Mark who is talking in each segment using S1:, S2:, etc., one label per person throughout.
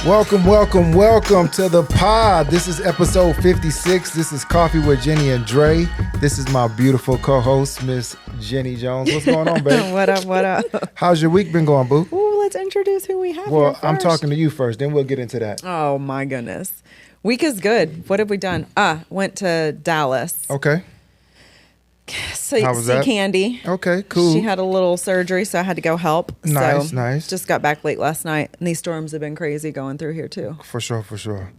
S1: Welcome to the pod. This is episode 56. This is Coffee with Jenni and Dre. This is my beautiful co-host, Miss Jenni Jones. What's going on, babe?
S2: What up?
S1: How's your week been going, boo?
S2: Ooh, let's introduce who we have here
S1: Well,
S2: first.
S1: I'm talking to you first, then we'll get into that.
S2: Oh, my goodness. Week is good. What have we done? Went to Dallas.
S1: Okay. How was
S2: See
S1: that?
S2: Candy.
S1: Okay, cool.
S2: She had a little surgery, so I had to go help.
S1: Nice,
S2: so
S1: nice.
S2: Just got back late last night, and these storms have been crazy going through here, too.
S1: For sure.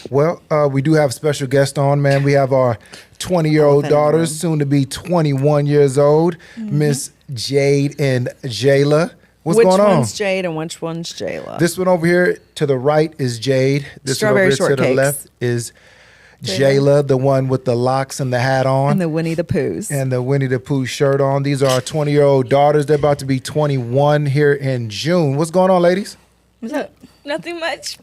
S1: Well, we do have a special guest on, man. We have our 20-year-old daughter, soon to be 21 years old, Miss Jaide and Jaila. What's going on?
S2: Which one's Jade and which one's Jayla?
S1: This one over here to the right is Jade. This one over
S2: Strawberry
S1: here to the
S2: shortcakes.
S1: left is Jayla, the one with the locks and the hat on.
S2: And the Winnie the Poohs.
S1: And the Winnie the Pooh shirt on. These are our 20-year-old daughters. They're about to be 21 here in June. What's going on, ladies?
S3: What's up? Nothing much.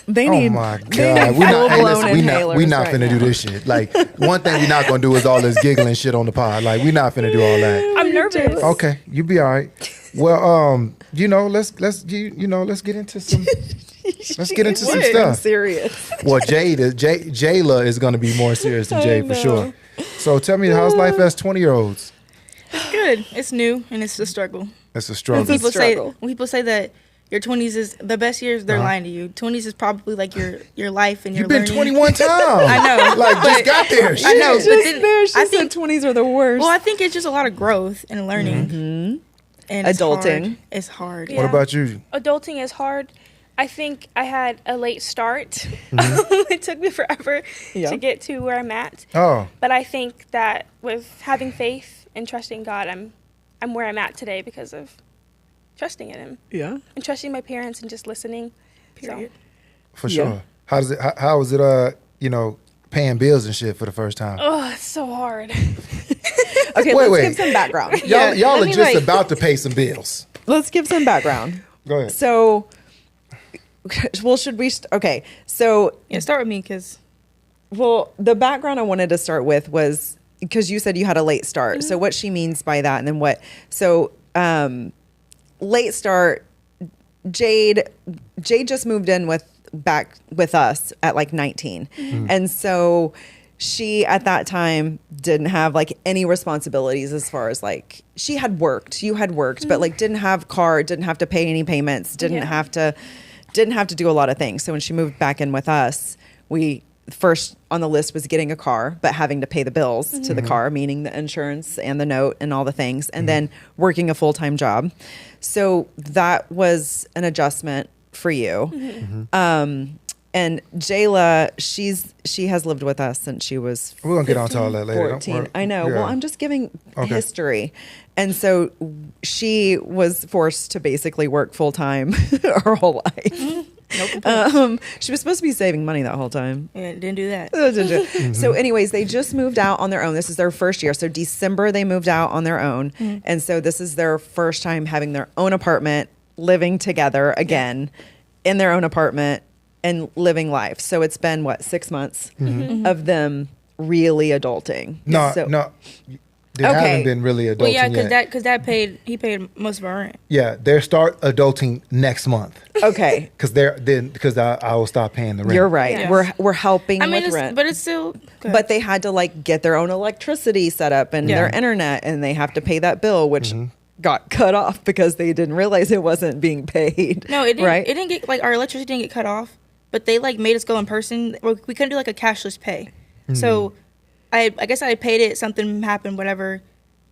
S2: They
S1: Oh
S2: need
S1: my
S2: they
S1: God.
S2: need
S1: We're not,
S2: full-blown
S1: hey, listen, we
S2: inhalers
S1: not
S2: right
S1: finna
S2: now.
S1: do this shit. Like, one thing we're not gonna do is all this giggling shit on the pod. Like, we're not finna do all that.
S3: I'm nervous.
S1: Okay, you be all right. Well, let's get into some some
S2: I'm
S1: stuff.
S2: serious.
S1: Well, Jayla is going to be more serious than Jade for sure. So tell me, how's life as 20-year-olds?
S3: It's good. It's new and it's a struggle.
S1: It's a struggle.
S2: It's a struggle.
S3: When people say that your 20s is the best years, they're lying to you. 20s is probably like your life and your
S1: You've been
S3: learning.
S1: 21 times.
S3: I know.
S1: Like, just got there.
S3: I know.
S1: Shit.
S3: But
S2: Just
S3: then
S2: there, she
S3: I
S2: said
S3: think
S2: 20s are the worst.
S3: well, I think it's just a lot of growth and learning. And it's
S2: Adulting.
S3: hard. It's hard.
S1: What about you?
S4: Adulting is hard. I think I had a late start. It took me forever
S2: Yeah.
S4: to get to where I'm at.
S1: Oh,
S4: But I think that with having faith and trusting God, I'm where I'm at today because of trusting in Him
S2: yeah.
S4: and trusting my parents and just listening.
S3: Period.
S1: for
S2: Yeah.
S1: sure. How was it, paying bills and shit for the first time?
S4: Oh, it's so hard.
S2: Okay,
S1: Wait.
S2: let's give some background.
S1: Y'all
S4: I
S1: are
S4: mean,
S1: just
S4: like-
S1: about to pay some bills.
S2: Let's give some background.
S1: Go ahead.
S2: So, well, should we? Okay, so
S3: Yeah, start with me because
S2: the background I wanted to start with was because you said you had a late start. So, what she means by that, and then what? So, late start. Jade just moved in back with us at like 19, and so she at that time didn't have like any responsibilities as far as like you had worked, but like didn't have car, didn't have to pay any payments, didn't have to do a lot of things. So when she moved back in with us, we first on the list was getting a car, but having to pay the bills to the car, meaning the insurance and the note and all the things, and then working a full-time job. So that was an adjustment for you. And Jayla, she has lived with us since she was
S1: We're going to get on to all that later.
S2: 14. I know.
S1: Yeah.
S2: Well, I'm just giving
S1: Okay.
S2: history. And so she was forced to basically work full time her whole life. She was supposed to be saving money that whole time.
S3: yeah, didn't do that.
S2: So anyways, they just moved out on their own. This is their first year. So December they moved out on their own. And so this is their first time having their own apartment, living together again in their own apartment and living life. So it's been 6 months of them really adulting.
S1: No. They
S2: Okay.
S1: haven't been really adulting
S3: Well, yeah,
S1: yet.
S3: because he paid most of our rent.
S1: Yeah, they start adulting next month
S2: Okay.
S1: because I will stop paying the rent.
S2: You're right.
S3: Yes.
S2: We're helping
S3: I mean,
S2: with rent.
S3: but it's still.
S2: But they had to like get their own electricity set up and
S3: Yeah.
S2: their internet, and they have to pay that bill, which got cut off because they didn't realize it wasn't being paid.
S3: No, it didn't.
S2: Right?
S3: It didn't get like our electricity didn't get cut off, but they like made us go in person. We couldn't do like a cashless pay, so I guess I paid it. Something happened, whatever.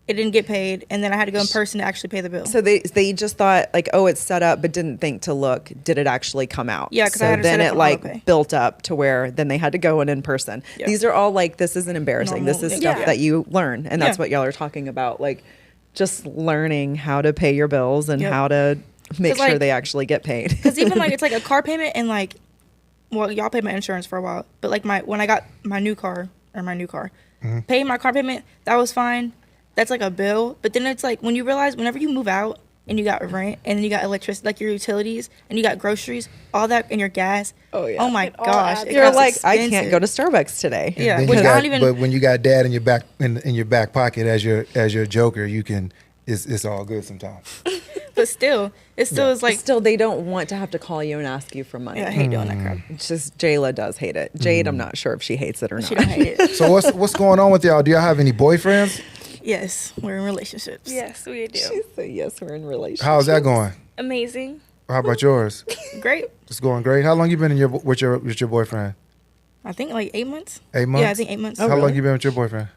S3: It didn't get paid, and then I had to go in person to actually pay the bill.
S2: So they just thought like, oh, it's set up, but didn't think to look, did it actually come out?
S3: Yeah, 'cause
S2: so
S3: I had to
S2: then
S3: set up
S2: it
S3: an
S2: like
S3: autopay.
S2: built up to where then they had to go in person.
S3: Yeah.
S2: These are all like, this isn't embarrassing. This is
S3: Normal.
S2: stuff
S3: Yeah.
S2: that you learn, and that's
S3: Yeah.
S2: what y'all are talking about, like just learning how to pay your bills and
S3: Yep.
S2: how to make
S3: 'Cause,
S2: sure
S3: like-
S2: they actually get paid.
S3: Because even like it's like a car payment and like, well, y'all paid my insurance for a while, but like when I got my new car, paying my car payment, that was fine. That's like a bill, but then it's like when you realize whenever you move out and you got rent and then you got electricity, like your utilities, and you got groceries, all that, and your gas.
S2: Oh, yeah.
S3: Oh my
S4: It all
S3: gosh.
S4: adds
S3: it
S2: You're
S3: costs
S2: like, I can't
S3: expensive.
S2: go to Starbucks today.
S3: Yeah,
S1: Then
S3: which
S1: you
S3: I
S1: got-
S3: don't even.
S1: But when you got dad in your back in your back pocket as your joker, you can. It's all good sometimes.
S3: But still, it still is like,
S2: Still, they don't want to have to call you and ask you for money.
S3: yeah, I hate doing that crap.
S2: It's just Jayla does hate it. Jade, I'm not sure if she hates it or not.
S3: She don't hate it.
S1: So what's going on with y'all? Do y'all have any boyfriends?
S3: Yes, we're in relationships.
S4: Yes, we do.
S2: She said, yes, we're in relationships.
S1: How's that going?
S4: Amazing.
S1: How about yours?
S3: Great.
S1: It's going great. How long you been with your boyfriend?
S3: I think like 8 months.
S1: 8 months.
S3: Yeah, I think 8 months.
S2: Oh,
S1: How long
S2: really?
S1: you been with your boyfriend?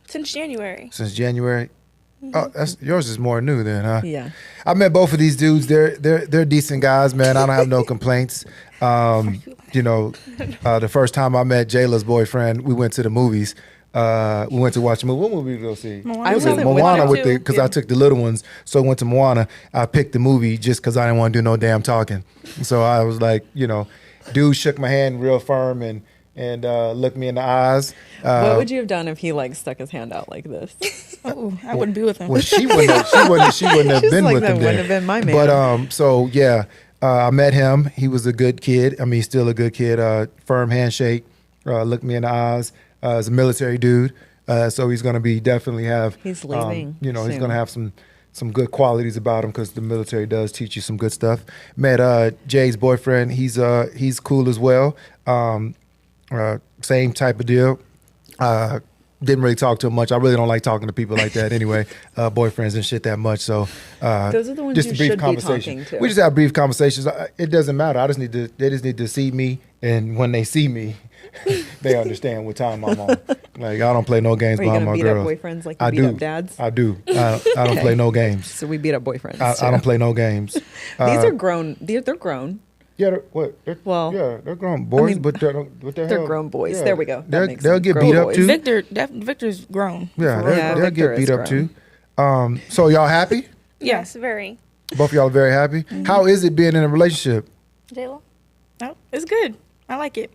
S4: Since January.
S1: Since January. Oh, that's yours is more new then, huh?
S2: Yeah.
S1: I met both of these dudes. They're decent guys, man. I don't have no complaints. The first time I met Jayla's boyfriend, we went to the movies. We went to watch a movie. What movie did we go see?
S3: Moana.
S2: I
S1: It was
S2: wasn't with
S1: Moana
S2: them.
S1: with the because I took the little ones, so I went to Moana. I picked the movie just because I didn't want to do no damn talking. So I was like, dude shook my hand real firm and looked me in the eyes.
S2: What would you have done if he like stuck his hand out like this?
S3: Oh, I wouldn't be with him.
S1: Well, she wouldn't have
S2: She's
S1: been
S2: like,
S1: with
S2: that
S1: him.
S2: wouldn't
S1: then.
S2: have been my man.
S1: But so yeah, I met him. He was a good kid. I mean, still a good kid. Firm handshake. Looked me in the eyes. He's a military dude, so he's gonna be definitely have.
S2: He's leaving
S1: He's
S2: soon.
S1: gonna have some good qualities about him because the military does teach you some good stuff. Met Jay's boyfriend. He's cool as well. Same type of deal. Didn't really talk to him much. I really don't like talking to people like that anyway, boyfriends and shit that much. So
S2: Those are the ones
S1: just
S2: you
S1: a brief
S2: should be
S1: conversation.
S2: talking to.
S1: We just have brief conversations. It doesn't matter. They just need to see me, and when they see me, they understand what time I'm on. Like I don't play no games
S2: Are you
S1: behind
S2: gonna
S1: my
S2: beat
S1: girls.
S2: up boyfriends like you
S1: I
S2: beat
S1: do.
S2: up dads?
S1: I do. I don't play no games.
S2: So we beat up boyfriends.
S1: I don't play no games.
S2: These are grown. They're grown.
S1: Yeah, they're grown boys, but what the hell?
S2: They're grown boys.
S1: Yeah,
S2: There we go. That
S1: They'll
S2: makes
S1: get
S2: sense.
S1: beat
S2: Grown
S1: up
S2: boys.
S1: too.
S3: Victor's grown.
S1: Yeah,
S2: For real.
S1: they'll
S2: Victor
S1: get
S2: is
S1: beat up
S2: grown.
S1: too. So y'all happy?
S4: Yes, very.
S1: Both of y'all are very happy. How is it being in a relationship?
S4: Jayla?
S3: Oh, it's good. I like it.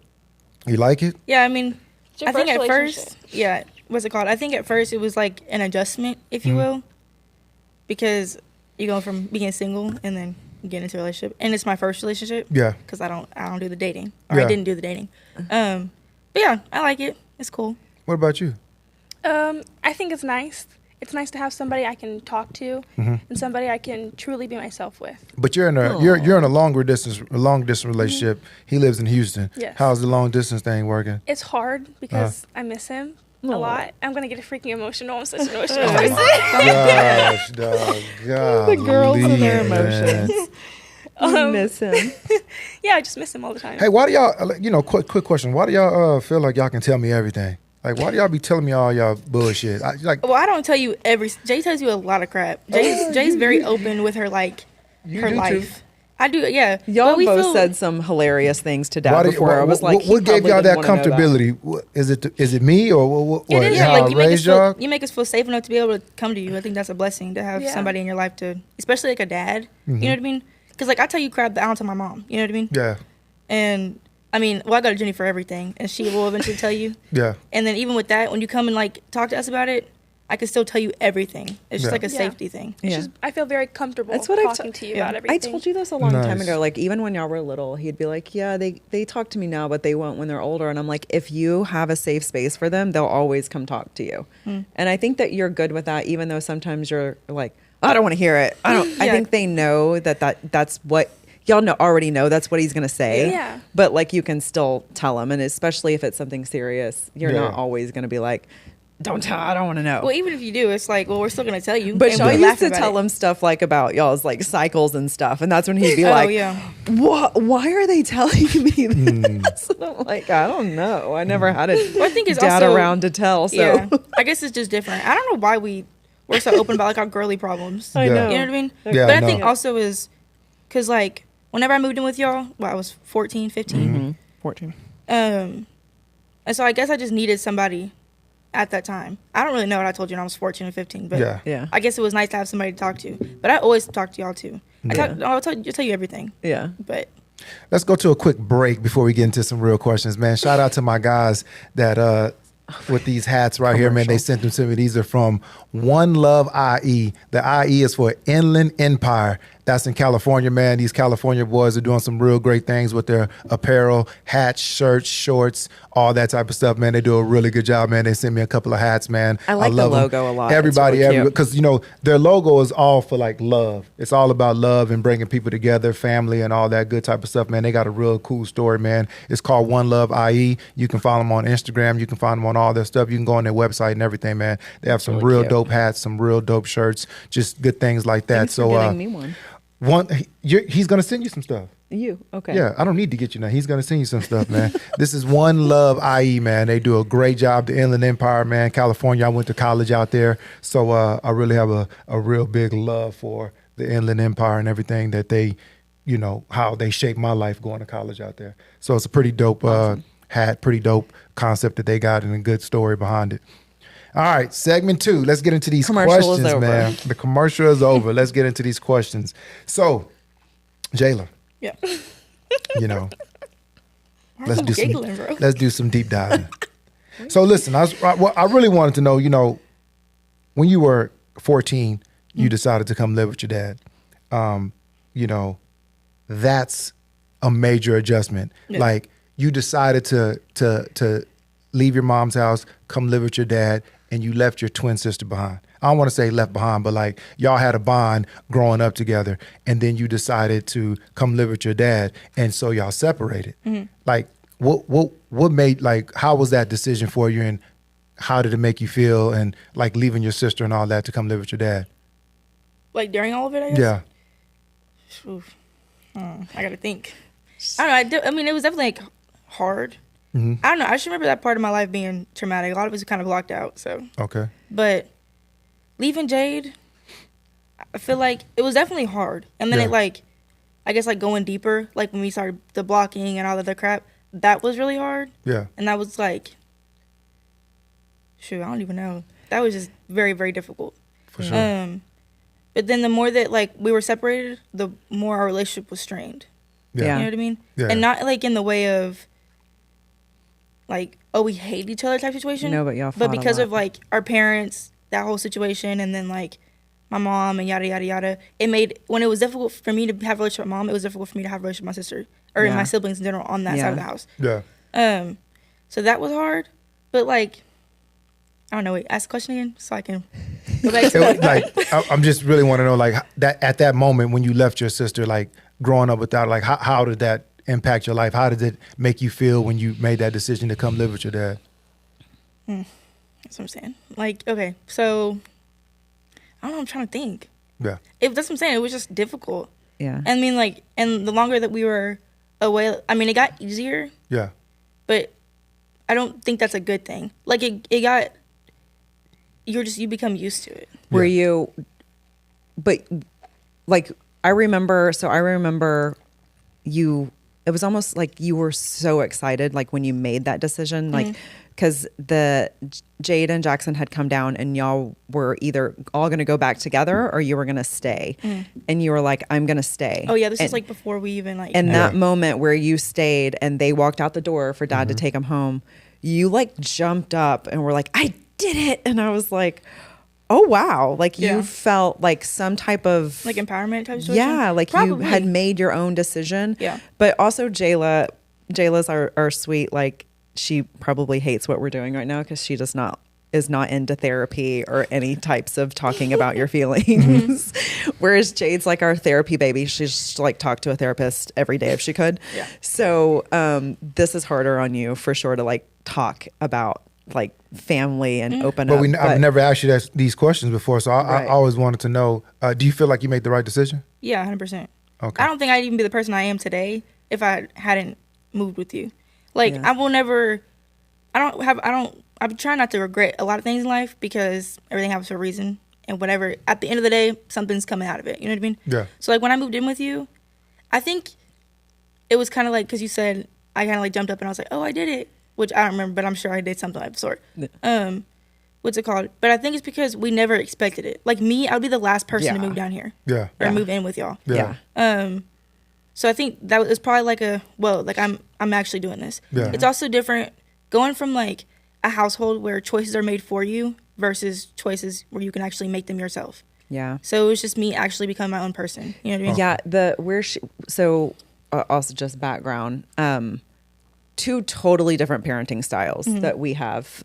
S1: You like it?
S3: Yeah, I mean,
S4: It's your
S3: I think
S4: first
S3: at
S4: relationship.
S3: first, yeah, what's it called? I think at first it was like an adjustment, if you will, because you go from being single and then get into a relationship, and it's my first relationship.
S1: Yeah.
S3: Because I don't do the dating, or I
S1: Yeah.
S3: didn't do the dating. But yeah, I like it. It's cool.
S1: What about you?
S4: I think it's nice. It's nice to have somebody I can talk to and somebody I can truly be myself with.
S1: But you're in a you're in a long distance relationship. He lives in Houston.
S4: Yes.
S1: How's the long distance thing working?
S4: It's hard because I miss him a lot. I'm gonna get freaking emotional. I'm such an emotional
S1: Oh
S4: person.
S1: Gosh, dog.
S2: The girls and their
S1: Golly, man.
S2: emotions. You miss him.
S4: Yeah, I just miss him all the time.
S1: Hey, why do y'all? Quick question. Why do y'all feel like y'all can tell me everything? Like, why do y'all be telling me all y'all bullshit?
S3: Well, I don't tell you Jay tells you a lot of crap. Jay's very open with her
S1: You
S3: her
S1: do too.
S3: life. I do, yeah.
S2: Y'all
S3: But we
S2: both
S3: feel-
S2: said some hilarious things to
S1: Why
S2: Dad
S1: do-
S2: before. I was like,
S1: what
S2: he
S1: gave
S2: probably
S1: y'all that
S2: didn't wanna know that.
S1: comfortability? Is it me or what?
S3: It is,
S1: how
S3: like
S1: I
S3: you make, us
S1: raised y'all?
S3: feel, you make us feel safe enough to be able to come to you. I think that's a blessing to have
S4: Yeah.
S3: somebody in your life to, especially like a dad.
S1: Mm-hmm.
S3: You know what I mean? Because like I tell you crap that I don't tell my mom. You know what I mean?
S1: Yeah,
S3: And I mean, well, I go to Jenni for everything, and she will eventually tell you.
S1: yeah.
S3: And then even with that, when you come and like talk to us about it, I can still tell you everything. It's just
S1: Yeah.
S3: like a
S4: Yeah.
S3: safety thing.
S4: It's
S2: Yeah.
S4: just, I feel very comfortable
S2: That's what I
S4: talking to you about
S2: I
S4: everything.
S2: told you this a long time
S1: Nice.
S2: ago. Like even when y'all were little, he'd be like, "Yeah, they talk to me now, but they won't when they're older." And I'm like, "If you have a safe space for them, they'll always come talk to you." And I think that you're good with that, even though sometimes you're like, "I don't want to hear it." I
S3: Yeah.
S2: think they know that's what y'all already know. That's what he's gonna say.
S4: Yeah.
S2: But like you can still tell him, and especially if it's something serious, you're
S1: Yeah.
S2: not always gonna be like, "Don't tell. I don't want to know."
S3: Well, even if you do, it's like, well, we're still gonna tell you.
S2: But
S3: and
S2: y'all
S3: we
S2: used
S3: laugh
S2: to
S3: about
S2: tell
S3: it.
S2: him stuff like about y'all's like cycles and stuff, and that's when he'd be
S3: Oh,
S2: like,
S3: yeah.
S2: "What? Why are they telling me
S1: Hmm.
S2: this?" And I'm like, I don't know. I never had a
S3: Well, I think it's
S2: dad
S3: also-
S2: around to tell. So
S3: Yeah, I guess it's just different. I don't know why we're so open about like our girly problems.
S2: I
S1: Yeah.
S2: know.
S3: You know what I mean?
S1: Yeah,
S3: But I
S1: no.
S3: think also is because like whenever I moved in with y'all, well, I was 14, 15.
S2: 14.
S3: And so I guess I just needed somebody at that time. I don't really know what I told you when I was 14 or 15, but
S1: Yeah.
S2: Yeah.
S3: I guess it was nice to have somebody to talk to. But I always talk to y'all too.
S2: Yeah.
S3: I'll tell you everything.
S2: Yeah.
S3: But
S1: Let's go to a quick break before we get into some real questions, man. Shout out to my guys that with these hats right here, man. They sent them to me. These are from One Love IE. The IE is for Inland Empire. That's in California, man. These California boys are doing some real great things with their apparel, hats, shirts, shorts, all that type of stuff, man. They do a really good job, man. They sent me a couple of hats, man.
S2: I like
S1: love
S2: the
S1: them.
S2: logo a lot.
S1: Everybody,
S2: It's really cute.
S1: because, you know, their logo is all for like love. It's all about love and bringing people together, family and all that good type of stuff, man. They got a real cool story, man. It's called One Love IE. You can follow them on Instagram. You can find them on all their stuff. You can go on their website and everything, man. They have some
S2: Really
S1: real
S2: cute.
S1: dope hats, some real dope shirts, just good things like that.
S2: Thanks for getting me one.
S1: He's gonna send you some stuff.
S2: You okay?
S1: Yeah, I don't need to get you now. He's gonna send you some stuff, man. This is One Love IE, man. They do a great job. The Inland Empire, man. California. I went to college out there, so I really have a real big love for the Inland Empire and everything that they, you know, how they shaped my life going to college out there. So it's a pretty dope hat, pretty dope concept that they got, and a good story behind it. All right, segment 2. Let's get into these
S2: Commercial is
S1: questions,
S2: over.
S1: man. The commercial is over. Let's get into these questions. So, Jayla,
S3: Yeah.
S1: you know,
S3: Why
S1: let's
S3: are you
S1: do
S3: giggling, bro?
S1: let's do some deep diving. So, listen, I really wanted to know, you know, when you were 14, you decided to come live with your dad. You know, that's a major adjustment.
S3: Yeah.
S1: Like, you decided to leave your mom's house, come live with your dad, and you left your twin sister behind. I don't want to say left behind, but like y'all had a bond growing up together, and then you decided to come live with your dad, and so y'all separated. Like, what made, like, how was that decision for you, and how did it make you feel, and like leaving your sister and all that to come live with your dad?
S3: Like during all of it, I guess?
S1: Yeah.
S3: Oof. I gotta think. I don't know. I mean, it was definitely like hard. I don't know. I just remember that part of my life being traumatic. A lot of it was kind of blocked out. So,
S1: Okay.
S3: but leaving Jade, I feel like it was definitely hard. And then
S1: Yeah.
S3: it like, I guess like going deeper, like when we started the blocking and all of the crap, that was really hard.
S1: Yeah.
S3: And that was like, shoot, I don't even know. That was just very, very difficult.
S1: For sure.
S3: But then the more that like we were separated, the more our relationship was strained.
S1: Yeah.
S2: Yeah.
S3: You know what I mean?
S1: Yeah.
S3: And not like in the way of like, oh, we hate each other type situation.
S2: No, but y'all fought
S3: But
S2: a
S3: because
S2: lot.
S3: of like our parents, that whole situation, and then like my mom and yada yada yada, it made when it was difficult for me to have a relationship with my mom, it was difficult for me to have a relationship with my sister or
S2: Yeah.
S3: my siblings in general on that side of the house.
S1: Yeah.
S3: So that was hard. But like, I don't know. Wait, ask the question again so I can go back to
S1: It was,
S3: that.
S1: like, I'm just really want to know, like, that at that moment when you left your sister, like growing up without, like, how did that impact your life? How did it make you feel when you made that decision to come live with your dad?
S3: That's what I'm saying. Like, okay, so I don't know. I'm trying to think.
S1: Yeah.
S3: That's what I'm saying. It was just difficult.
S2: Yeah.
S3: I mean, like, and the longer that we were away, I mean, it got easier,
S1: Yeah.
S3: but I don't think that's a good thing. Like, it got, you become used to it.
S2: Were
S1: Yeah.
S2: you, but like, I remember you, it was almost like you were so excited, like when you made that decision, like, because the Jaide and Jackson had come down and y'all were either all going to go back together or you were going to stay. And you were like, I'm going to stay.
S3: Oh, yeah, this
S2: and,
S3: was like before we even, like,
S2: and that
S1: Yeah.
S2: moment where you stayed and they walked out the door for dad to take them home, you like jumped up and were like, I did it. And I was like, oh, wow. Like
S3: Yeah.
S2: you felt like some type of
S3: like empowerment type situation.
S2: yeah, like
S3: Probably.
S2: you had made your own decision.
S3: Yeah.
S2: But also Jayla's our sweet, like she probably hates what we're doing right now because she is not into therapy or any types of talking about your feelings. Whereas Jade's like our therapy baby. She's just like talk to a therapist every day if she could.
S3: Yeah.
S2: So this is harder on you for sure to like talk about like family and open
S1: But
S2: up.
S1: I've never asked you these questions before, so I
S2: Right.
S1: always wanted to know, do you feel like you made the right decision?
S3: Yeah, 100%.
S1: Okay.
S3: I don't think I'd even be the person I am today if I hadn't moved with you. Like,
S2: Yeah.
S3: I will never, I'm trying not to regret a lot of things in life because everything happens for a reason. And whatever, at the end of the day, something's coming out of it. You know what I mean?
S1: Yeah.
S3: So, like, when I moved in with you, I think it was kind of like, because you said, I kind of like jumped up and I was like, oh, I did it. Which I don't remember, but I'm sure I did something of the sort. What's it called? But I think it's because we never expected it. Like me, I would be the last person to
S2: Yeah.
S3: move down here.
S1: Yeah.
S3: Or
S2: Yeah.
S3: move in with y'all.
S1: Yeah.
S3: So I think that was probably like like I'm actually doing this.
S1: Yeah.
S3: It's also different going from like a household where choices are made for you versus choices where you can actually make them yourself.
S2: Yeah.
S3: So it was just me actually becoming my own person. You know what I mean?
S2: Yeah. Also just background. Two totally different parenting styles that we have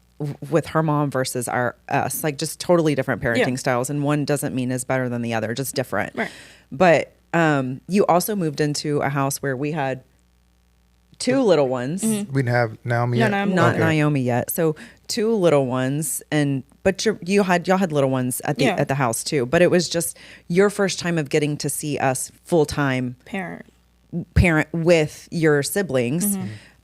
S2: with her mom versus us. Like just totally different parenting styles, and one doesn't mean is better than the other. Just different.
S3: Right.
S2: But you also moved into a house where we had two little ones.
S1: We didn't have Naomi yet?
S2: Not Naomi yet. So two little ones, but y'all had little ones at the house too. But it was just your first time of getting to see us full time parent with your siblings.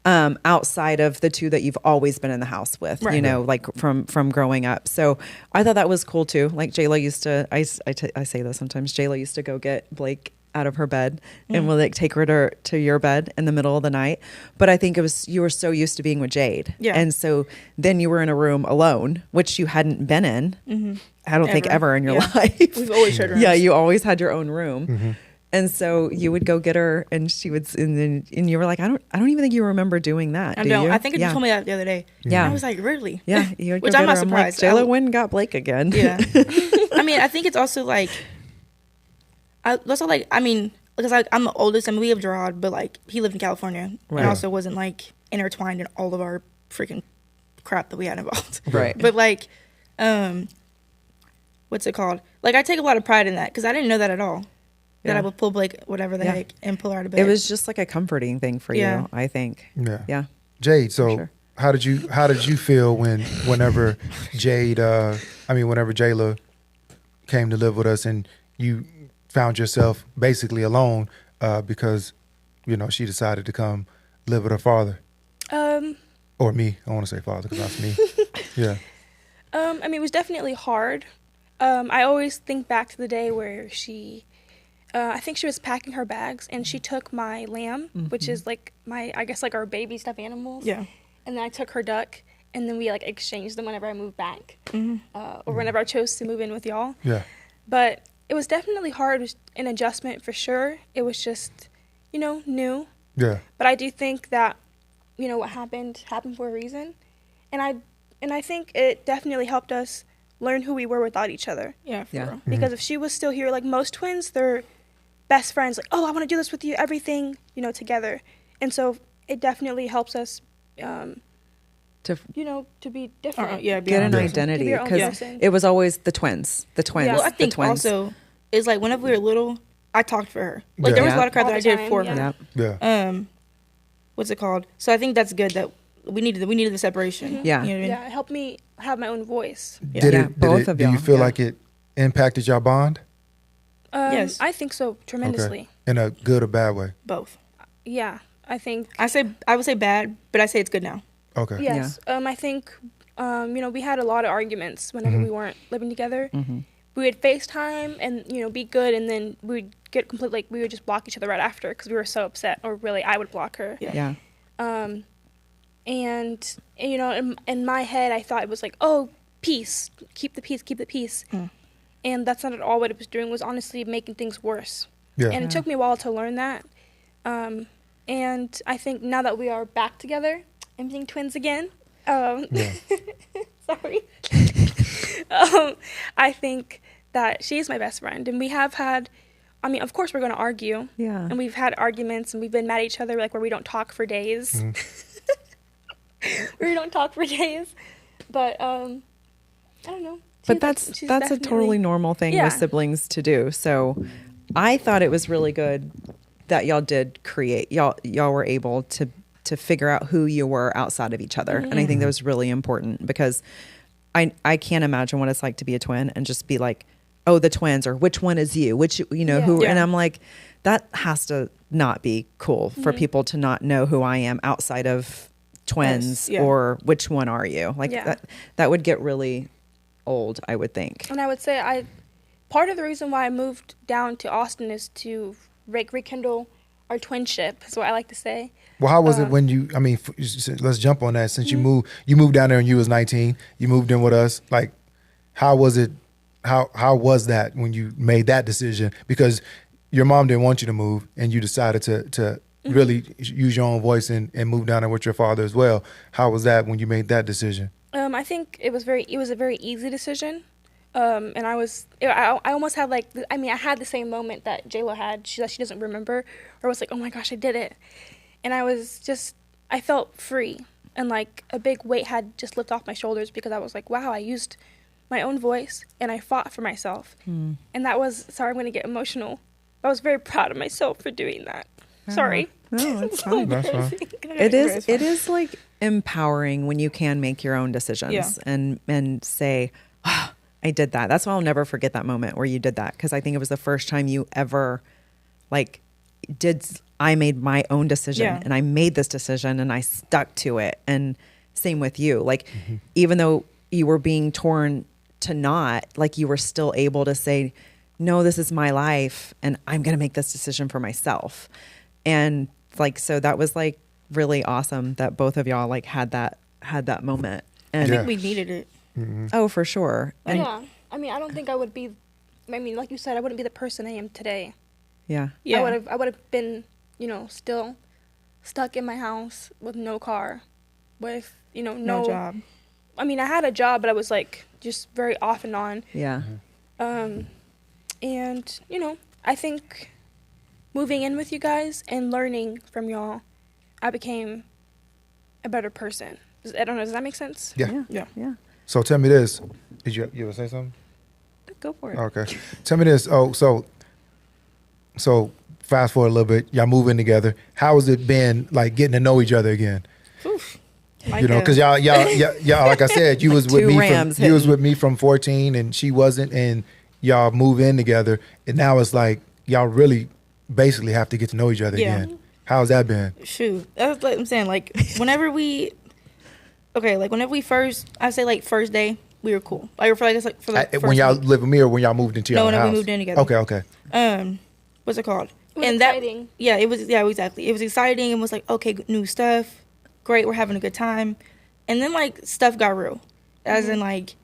S2: Outside of the two that you've always been in the house with, you know, like from growing up. So I thought that was cool too. Like Jayla used to, I say this sometimes, Jayla used to go get Blake out of her bed and we'll like take her to your bed in the middle of the night. But I think you were so used to being with Jade. Yeah. And so then you were in a room alone, which you hadn't been in, I don't think ever in your life.
S3: We've always shared rooms.
S2: Yeah, you always had your own room. And so you would go get her, and she would, and you were like, I don't even think you remember doing that.
S3: I don't. I think you told me that the other day.
S2: Yeah,
S3: and I was like, really?
S2: Yeah,
S3: which I'm not surprised.
S2: Like, Jayla went and got Blake again.
S3: Yeah. I mean, I think it's also like, because I'm the oldest. I mean, we have Gerard, but like he lived in California, and also wasn't like intertwined in all of our freaking crap that we had involved.
S2: Right.
S3: But like, what's it called? Like, I take a lot of pride in that because I didn't know that at all. That I would pull Blake, whatever the heck, and pull her out of bed.
S2: It was just like a comforting thing for you, I think.
S1: Yeah.
S2: Yeah.
S1: Jade, so how did you feel whenever Jayla came to live with us and you found yourself basically alone because, you know, she decided to come live with her father? Or me. I want to say father because that's me. Yeah.
S4: I mean, it was definitely hard. I always think back to the day where I think she was packing her bags, and she took my lamb, which is like I guess like our baby stuffed animals. Yeah. And then I took her duck, and then we like exchanged them whenever I moved back, or whenever I chose to move in with y'all. Yeah. But it was definitely hard, an adjustment for sure. It was just, new. Yeah. But I do think that, what happened for a reason, and I think it definitely helped us learn who we were without each other. Yeah. For real. Because if she was still here, like most twins, they're best friends, like, oh, I want to do this with you, everything, together. And so it definitely helps us to be different.
S2: Get an identity, because it was always the twins.
S3: Well, I think also is like whenever we were little, I talked for her. Like there was a lot of crap that I did for her. Yeah. What's it called? So I think that's good that we needed the separation.
S2: Yeah.
S3: You know what I mean?
S4: Yeah, it helped me have my own voice.
S1: Do you feel like it impacted your bond?
S4: Yes, I think so tremendously.
S1: Okay. In a good or bad way?
S3: Both.
S4: Yeah, I think.
S3: I would say bad, but I say it's good now.
S1: Okay.
S4: Yes. Yeah. I think, we had a lot of arguments whenever we weren't living together. We would FaceTime and be good, and then we'd get completely we would just block each other right after because we were so upset, or really I would block her.
S2: Yeah.
S4: And in my head I thought it was like, oh, peace, keep the peace. And that's not at all what it was doing. Was honestly making things worse. Yeah. And it took me a while to learn that. And I think now that we are back together and being twins again, sorry. I think that she's my best friend, and we have had. I mean, of course, we're going to argue. Yeah. And we've had arguments, and we've been mad at each other, like where we don't talk for days. We don't talk for days, but I don't know.
S2: But that's a totally normal thing with siblings to do. So I thought it was really good that y'all did create. Y'all were able to figure out who you were outside of each other. And I think that was really important because I can't imagine what it's like to be a twin and just be like, oh, the twins, or which one is you? Which, who? Yeah. And I'm like, that has to not be cool for people to not know who I am outside of twins, or which one are you? Like that would get really old, I would think.
S4: And I would say part of the reason why I moved down to Austin is to rekindle our twinship, is what I like to say.
S1: Well, how was it when let's jump on that. Since you moved down there and you was 19, you moved in with us. Like, how was it? How was that when you made that decision? Because your mom didn't want you to move, and you decided to really use your own voice and move down there with your father as well. How was that when you made that decision?
S4: I think it was a very easy decision. And I almost had like, I had the same moment that Jayla had, that she doesn't remember, or was like, oh my gosh, I did it. And I felt free, and like a big weight had just lifted off my shoulders, because I was like, wow, I used my own voice and I fought for myself. And that was, sorry, I'm going to get emotional. I was very proud of myself for doing that. Sorry.
S2: No, it's fine.
S1: That's fine.
S2: It is like empowering when you can make your own decisions and say, oh, I did that. That's why I'll never forget that moment where you did that, because I think it was the first time you ever I made my own decision, and I made this decision and I stuck to it. And same with you. Like, even though you were being torn to not, like, you were still able to say, no, this is my life and I'm going to make this decision for myself. And like, so that was like really awesome that both of y'all like had that moment. And
S3: I think we needed it.
S2: Oh, for sure. And
S4: yeah. I don't think I would be, like you said, I wouldn't be the person I am today.
S2: Yeah.
S4: I would have been, still stuck in my house with no car, with, no
S3: job.
S4: I had a job, but I was like just very off and on.
S2: Yeah.
S4: And, I think moving in with you guys and learning from y'all, I became a better person. I don't know, does that make sense?
S1: Yeah.
S2: Yeah.
S1: So tell me this. Did you ever say something?
S2: Go for it.
S1: Okay. Tell me this. Oh, so fast forward a little bit. Y'all moving together. How has it been like getting to know each other again?
S3: Oof.
S1: Because y'all, like I said, you was with me you was with me from 14, and she wasn't, and y'all move in together, and now it's like y'all really basically have to get to know each other again. How's that been?
S3: Shoot, that's what I'm saying. Like, whenever we first, I say like first day, we were cool. Like, for the first
S1: when y'all
S3: week.
S1: lived with me, or when y'all moved into your house?
S3: No, we moved in together.
S1: Okay.
S3: What's it called?
S4: It was exciting.
S3: It was. Yeah, exactly. It was exciting and was like, okay, new stuff, great, we're having a good time, and then like stuff got real, as in like,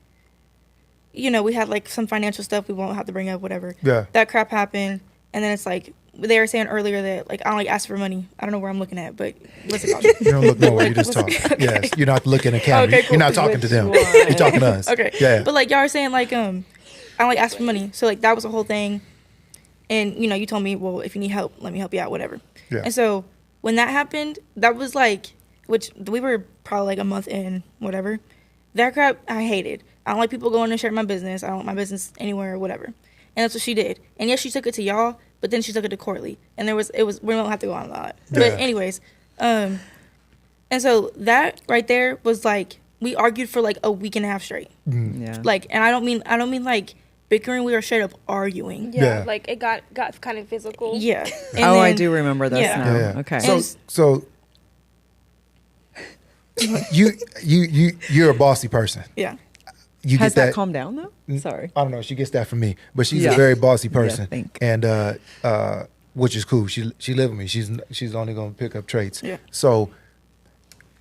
S3: we had like some financial stuff we won't have to bring up, whatever.
S1: Yeah.
S3: That crap happened, and then it's like they were saying earlier that like I don't like ask for money. I don't know where I'm looking at, but what's it called?
S1: You don't look nowhere. You just talk. Okay. Yes, you're not looking at the camera.
S3: Okay, cool.
S1: You're not talking to them. You're talking to us.
S3: Okay.
S1: Yeah.
S3: But like y'all are saying like I don't like ask for money, so like that was the whole thing. And, you told me, well, if you need help, let me help you out, whatever. Yeah. And so when that happened, that was like, which we were probably like a month in, whatever. That crap, I hated. I don't like people going to share my business. I don't want my business anywhere or whatever. And that's what she did. And yes, she took it to y'all, but then she took it to Courtly. And we don't have to go on a lot. Yeah. But anyways, and so that right there was like, we argued for like a week and a half straight.
S2: Yeah.
S3: Like, and I don't mean like, bickering, we were straight up arguing.
S4: Yeah. Like it got kind of physical.
S3: Yeah.
S2: And I do remember this now.
S1: Yeah.
S2: Okay.
S1: So you're a bossy person.
S3: Yeah.
S2: Has that calmed down though? Sorry.
S1: I don't know. She gets that from me, but she's a very bossy person,
S2: and
S1: which is cool. She live with me. She's only gonna pick up traits.
S3: Yeah.
S1: So.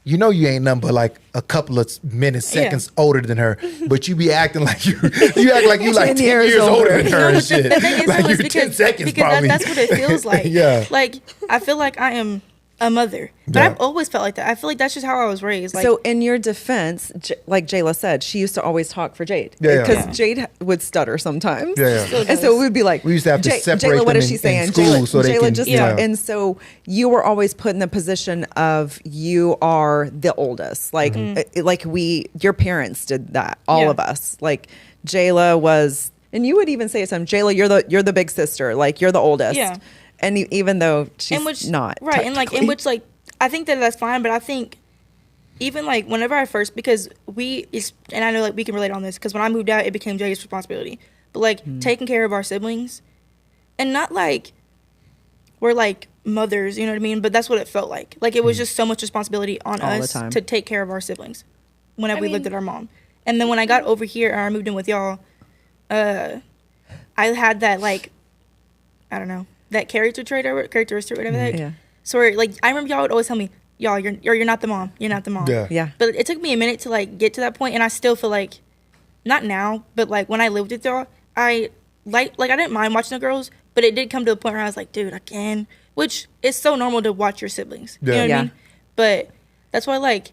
S1: You ain't nothing but like a couple of seconds older than her, but you be acting like you act like you like 10 years older than her and shit.
S3: The thing is,
S1: like you're
S3: because
S1: 10 seconds
S3: because
S1: probably.
S3: That's what it feels like.
S1: Yeah.
S3: Like, I feel like I am a mother, but I've always felt like that. I feel like that's just how I was raised. Like,
S2: so in your defense, like Jayla said, she used to always talk for Jade.
S1: Yeah.
S2: Because Jade would stutter sometimes.
S1: Yeah.
S2: And so it would be like,
S1: we used to have to separate
S2: Jayla, what
S1: them
S2: is she saying?
S1: in school so they can,
S2: just and so you were always put in the position of you are the oldest. Like your parents did that. All of us. Like Jayla was, and you would even say to some, Jayla, you're the big sister. Like you're the oldest.
S3: Yeah.
S2: And even though she's not.
S3: Right. And like, in which like, I think that's fine. But I think even like whenever I first, because and I know like we can relate on this, because when I moved out, it became Jay's responsibility. But like taking care of our siblings, and not like we're like mothers, you know what I mean? But that's what it felt like. Like it was just so much responsibility on us to take care of our siblings whenever we lived with our mom. And then when I got over here and I moved in with y'all, I had that like, I don't know, that characteristic or whatever that.
S2: Yeah.
S3: So like I remember y'all would always tell me, y'all, you're not the mom. You're not the mom.
S1: Yeah.
S2: Yeah.
S3: But it took me a minute to like get to that point, and I still feel like, not now, but like when I lived with y'all, I I didn't mind watching the girls, but it did come to a point where I was like, dude, which is so normal to watch your siblings. You know what I mean? But that's why like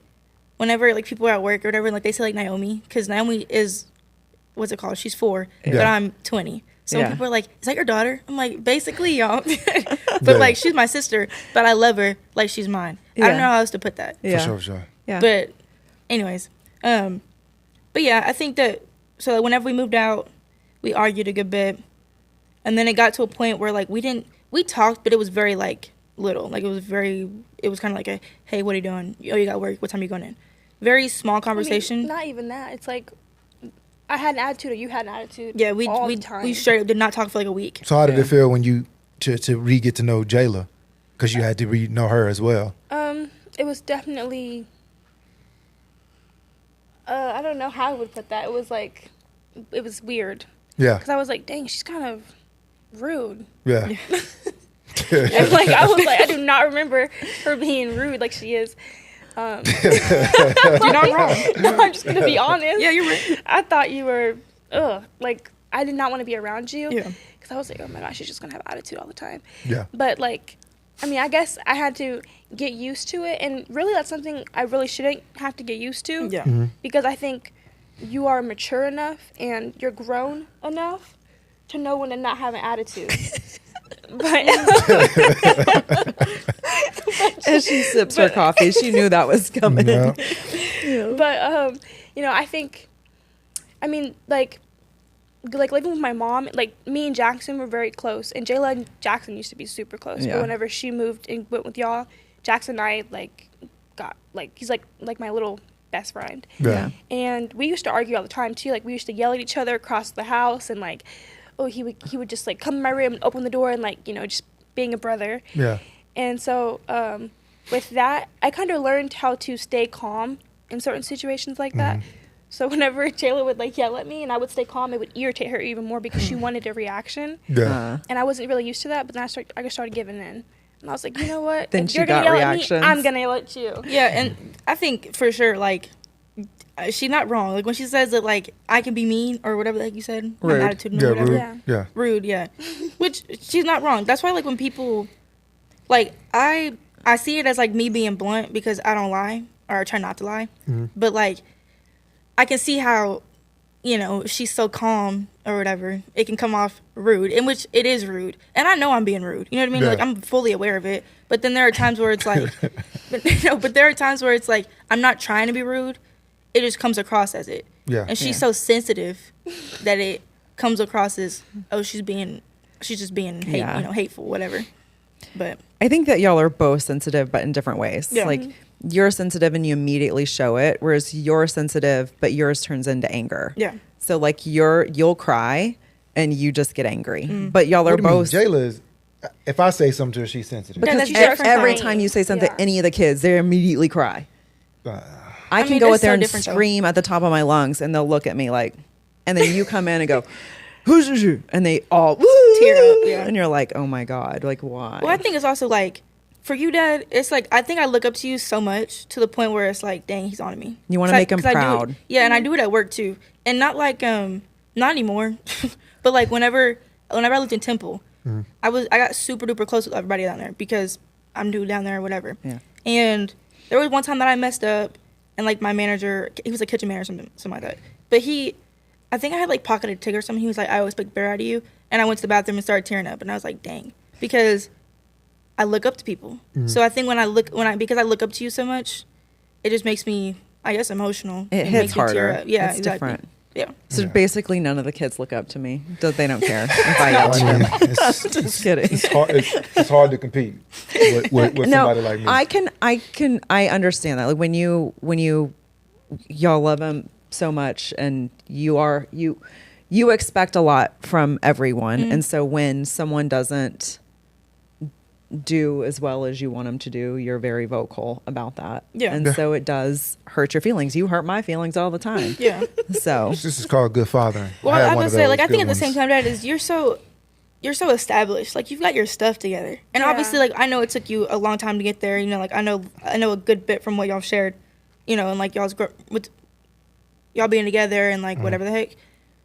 S3: whenever like people are at work or whatever, like they say like Naomi, because Naomi is, what's it called? She's 4, but I'm 20. So when people are like, "Is that your daughter?" I'm like, basically, y'all. But like, she's my sister, but I love her like she's mine. I don't know how else to put that.
S1: For sure.
S2: Yeah.
S3: But anyways, but yeah, I think that, so like, whenever we moved out, we argued a good bit. And then it got to a point where like we talked, but it was very like little. Like it was kind of like a, "Hey, what are you doing? Oh, you got work. What time are you going in?" Very small conversation.
S4: I mean, not even that. It's like I had an attitude or you had an attitude.
S3: Yeah, we straight up did not talk for like a week.
S1: So how did it feel when you to re-get to know Jayla? Because you had to know her as well.
S4: It was definitely, I don't know how I would put that. It was like, it was weird.
S1: Yeah.
S4: Because I was like, dang, she's kind of rude.
S1: Yeah.
S4: And like, I was like, I do not remember her being rude like she is.
S3: You're not wrong.
S4: No, I'm just going to be honest.
S3: Yeah, you're right.
S4: I thought you were, like, I did not want to be around you.
S3: Yeah.
S4: Because I was like, oh my gosh, she's just going to have attitude all the time.
S1: Yeah.
S4: But like, I mean, I guess I had to get used to it. And really, that's something I really shouldn't have to get used to.
S3: Yeah.
S1: Mm-hmm.
S4: Because I think you are mature enough and you're grown enough to know when to not have an attitude. But
S2: As she sips her coffee, she knew that was coming.
S1: Yeah.
S4: But you know, I think, I mean, like living with my mom, like me and Jackson were very close, and Jayla and Jackson used to be super close.
S2: Yeah.
S4: But whenever she moved and went with y'all, Jackson and I like got like, he's like my little best friend.
S1: Yeah.
S4: And we used to argue all the time too. Like we used to yell at each other across the house, and like, oh, he would just like come in my room and open the door and like, you know, just being a brother.
S1: Yeah.
S4: And so with that, I kind of learned how to stay calm in certain situations like that. So whenever Jayla would like yell at me and I would stay calm, it would irritate her even more because she wanted a reaction.
S1: Yeah.
S4: And I wasn't really used to that, but then I just started giving in. And I was like, you know what?
S2: Then
S4: if
S2: she
S4: you're gonna
S2: got
S4: yell
S2: reactions.
S4: at me, I'm gonna yell at you.
S3: Yeah, and I think for sure, like, she's not wrong. Like when she says that, like, I can be mean or whatever, like you said,
S2: Rude.
S3: my attitude,
S1: Yeah.
S3: or whatever.
S1: Rude.
S4: Yeah.
S1: Yeah.
S3: Rude, yeah. Which she's not wrong. That's why, like, when people, like, I see it as like me being blunt because I don't lie or I try not to lie. But like, I can see how, you know, she's so calm or whatever, it can come off rude, in which it is rude. And I know I'm being rude. You know what I mean?
S1: Yeah.
S3: Like, I'm fully aware of it. But then there are times where it's like, but there are times where it's like, I'm not trying to be rude. It just comes across as it.
S1: Yeah.
S3: And she's so sensitive that it comes across as, oh, she's just being
S2: Yeah.
S3: hateful, whatever. But
S2: I think that y'all are both sensitive, but in different ways.
S3: Yeah.
S2: Like you're sensitive and you immediately show it, whereas you're sensitive, but yours turns into anger.
S3: yeah.
S2: So like you'll cry and you just get angry, but y'all are
S1: What do you mean?
S2: both.
S1: Jayla is. If I say something to her, she's sensitive.
S3: Yeah,
S2: Because
S3: that's different
S2: every
S3: though.
S2: time you say something
S4: Yeah.
S2: to any of the kids, they immediately cry.
S1: Uh,
S2: I can
S3: mean,
S2: go
S3: it's
S2: out there
S3: so
S2: and
S3: different, though.
S2: scream at the top of my lungs, and they'll look at me like, and then you come in and go, "Who's you?" And they all
S3: Tear up, yeah.
S2: and you're like, "Oh my god, like why?"
S3: Well, I think it's also like, for you, Dad, it's like, I think I look up to you so much to the point where it's like, dang, he's on to me.
S2: You wanna
S3: 'Cause
S2: make him
S3: 'cause I do it-
S2: proud.
S3: Yeah, and I do it at work too. And not like, not anymore, but like whenever I lived in Temple, I got super duper close with everybody down there because I'm new down there or whatever.
S2: Yeah.
S3: And there was one time that I messed up, and like my manager, he was a kitchen manager or something like that. But I think I had like pocketed a ticket or something. He was like, I always pick bear out of you. And I went to the bathroom and started tearing up. And I was like, dang. Because I look up to people. So I think because I look up to you so much, it just makes me, I guess, emotional.
S2: It
S3: makes
S2: hits
S3: me tear
S2: harder.
S3: up. Yeah,
S2: It's
S3: exactly.
S2: different.
S3: Yeah.
S2: So
S1: Yeah.
S2: basically, none of the kids look up to me. They don't care if I yell at
S1: I
S2: them.
S1: mean,
S2: Just kidding.
S1: it's hard to compete with somebody like me.
S2: I understand that. Like when y'all love him so much, and you expect a lot from everyone, and so when someone doesn't do as well as you want them to do, you're very vocal about that.
S3: Yeah.
S2: And so it does hurt your feelings. You hurt my feelings all the time.
S3: Yeah.
S2: So
S1: This is called good fathering.
S3: Well,
S1: had
S3: I
S1: one
S3: was
S1: of
S3: gonna say,
S1: those
S3: like, I think at
S1: good
S3: the same
S1: ones.
S3: time, Dad, is you're so established. Like, you've got your stuff together, and
S4: Yeah.
S3: obviously, like, I know it took you a long time to get there. You know, like, I know a good bit from what y'all shared. You know, and like with y'all being together and like whatever the heck.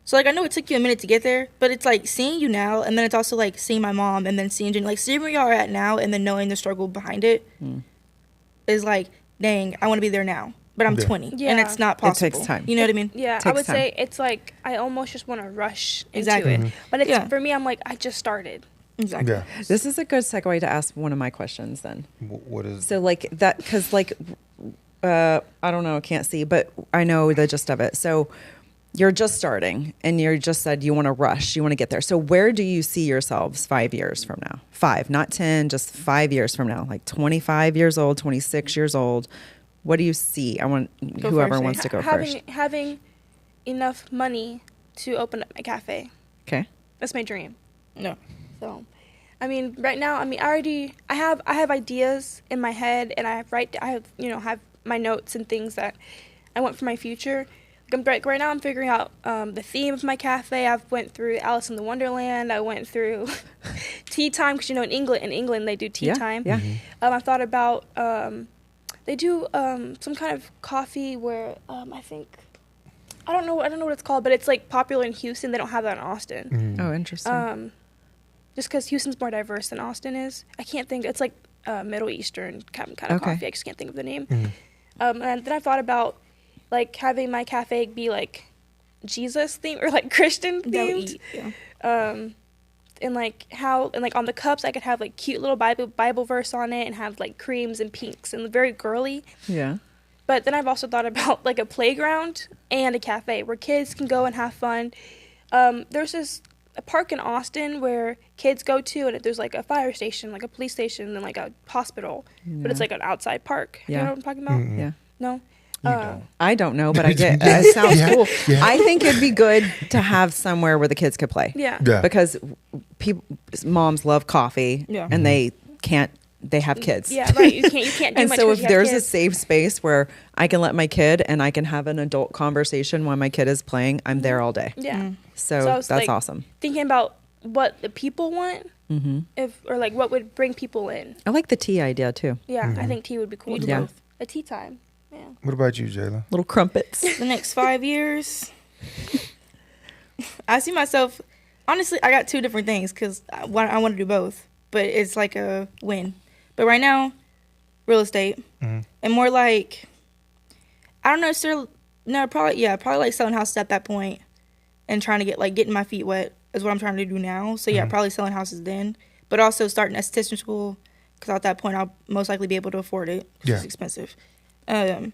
S3: So like, I know it took you a minute to get there, but it's like seeing you now, and then it's also like seeing my mom, and then seeing Jenni, like seeing where y'all are at now, and then knowing the struggle behind it is like, dang, I want to be there now. but I'm
S1: Yeah.
S3: 20,
S4: Yeah.
S3: and it's not
S2: It
S3: possible.
S2: takes time.
S3: You know what I mean?
S4: Yeah, I
S2: Takes
S4: would
S2: time.
S4: say it's like I almost just want to rush
S3: Exactly.
S4: into it. But it's
S3: Yeah.
S4: for me, I'm like, I just started.
S3: Exactly.
S1: Yeah.
S2: This is a good segue to ask one of my questions then.
S1: What is?
S2: So like that, because like, I don't know, I can't see, but I know the gist of it. So you're just starting and you just said you want to rush, you want to get there. So where do you see yourselves 5 years from now? 5, not 10, just 5 years from now, like 25 years old, 26 years old. What do you see? I want whoever
S3: first,
S2: wants to go first.
S4: Having enough money to open up a cafe.
S2: Okay.
S4: That's my dream.
S3: No.
S4: So, I mean, right now, I mean, I have ideas in my head, and I have my notes and things that I want for my future. Like right now, I'm figuring out the theme of my cafe. I've went through Alice in the Wonderland. I went through tea time because in England they do tea time.
S2: Yeah.
S4: I've thought about they do some kind of coffee where I think. I don't know what it's called, but it's like popular in Houston. They don't have that in Austin.
S2: Oh, interesting.
S4: Just because Houston's more diverse than Austin is. I can't think. It's like Middle Eastern kind of coffee. I just can't think of the name. And then I thought about like having my cafe be like Jesus themed or like Christian themed.
S3: Yeah.
S4: And like on the cups I could have like cute little Bible verse on it and have like creams and pinks and very girly.
S2: Yeah.
S4: But then I've also thought about like a playground and a cafe where kids can go and have fun. There's a park in Austin where kids go to, and there's like a fire station, like a police station, and like a hospital. But it's like an outside park.
S2: Yeah.
S4: You know what I'm talking about?
S2: Yeah.
S4: No?
S2: I don't know, but I get it sounds
S1: Yeah,
S2: cool.
S1: yeah.
S2: I think it'd be good to have somewhere where the kids could play.
S4: Yeah.
S1: Yeah.
S2: Because moms love coffee
S3: Yeah.
S2: and they have kids.
S4: Yeah, right. You can't do
S2: And
S4: much
S2: so
S4: 'cause
S2: if
S4: you have
S2: there's a
S4: kids.
S2: safe space where I can let my kid and I can have an adult conversation while my kid is playing, I'm there all day.
S4: Yeah.
S2: So,
S4: I was,
S2: that's
S4: like,
S2: awesome.
S4: Thinking about what the people want, or like what would bring people in.
S2: I like the tea idea too.
S4: Yeah, I think tea would be cool.
S3: We do
S4: too.
S2: Yeah.
S3: both.
S4: A tea time. Yeah.
S1: What about you, Jayla?
S2: Little crumpets.
S3: The next 5 years, I see myself. Honestly, I got two different things because I want to do both, but it's like a win. But right now, real estate, and more like, I don't know, probably like selling houses at that point, and trying to getting my feet wet is what I'm trying to do now. So yeah, probably selling houses then, but also starting esthetician school because at that point I'll most likely be able to afford it. 'Cause
S1: Yeah.
S3: it's expensive, and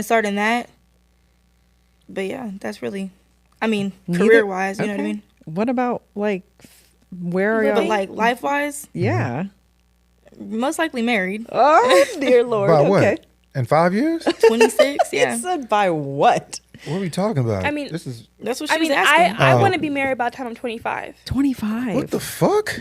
S3: starting that. But yeah, that's really, I mean, career wise, you know what I
S2: Okay.
S3: mean.
S2: What about like where are
S3: But
S2: you?
S3: like life wise,
S2: Yeah.
S3: most likely married.
S2: Oh dear Lord.
S1: By what?
S2: Okay.
S1: In 5 years?
S3: 26, yeah.
S2: It said by what?
S1: What are we talking about?
S4: I mean-
S1: this is
S3: That's what she
S4: I mean,
S3: was asking.
S4: I
S1: Oh.
S4: want to be married by the time I'm 25.
S2: 25.
S1: what the fuck?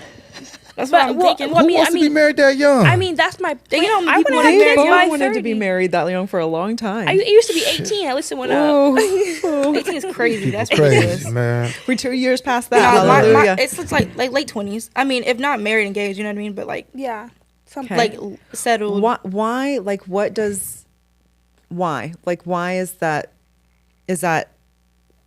S3: That's what I'm thinking.
S4: well,
S1: Who wants to be married that young?
S4: I mean, that's my plan.
S3: know how many
S4: I want
S3: people
S4: to
S3: have
S4: have
S3: married
S4: kids
S3: young?
S4: by
S2: I wanted
S4: 30.
S2: to be married that young for a long time.
S4: It used to be 18. At least it went up.
S2: Whoa.
S3: 18 is crazy. That's
S1: Crazy,
S3: ridiculous.
S1: man.
S2: We're 2 years past that.
S3: My,
S2: Hallelujah.
S3: it's like late 20s. I mean, if not married, engaged, you know what I mean? But like
S4: Yeah. Something.
S2: Okay.
S3: like settled.
S2: Why? Like, what does? Why? Like, why is that?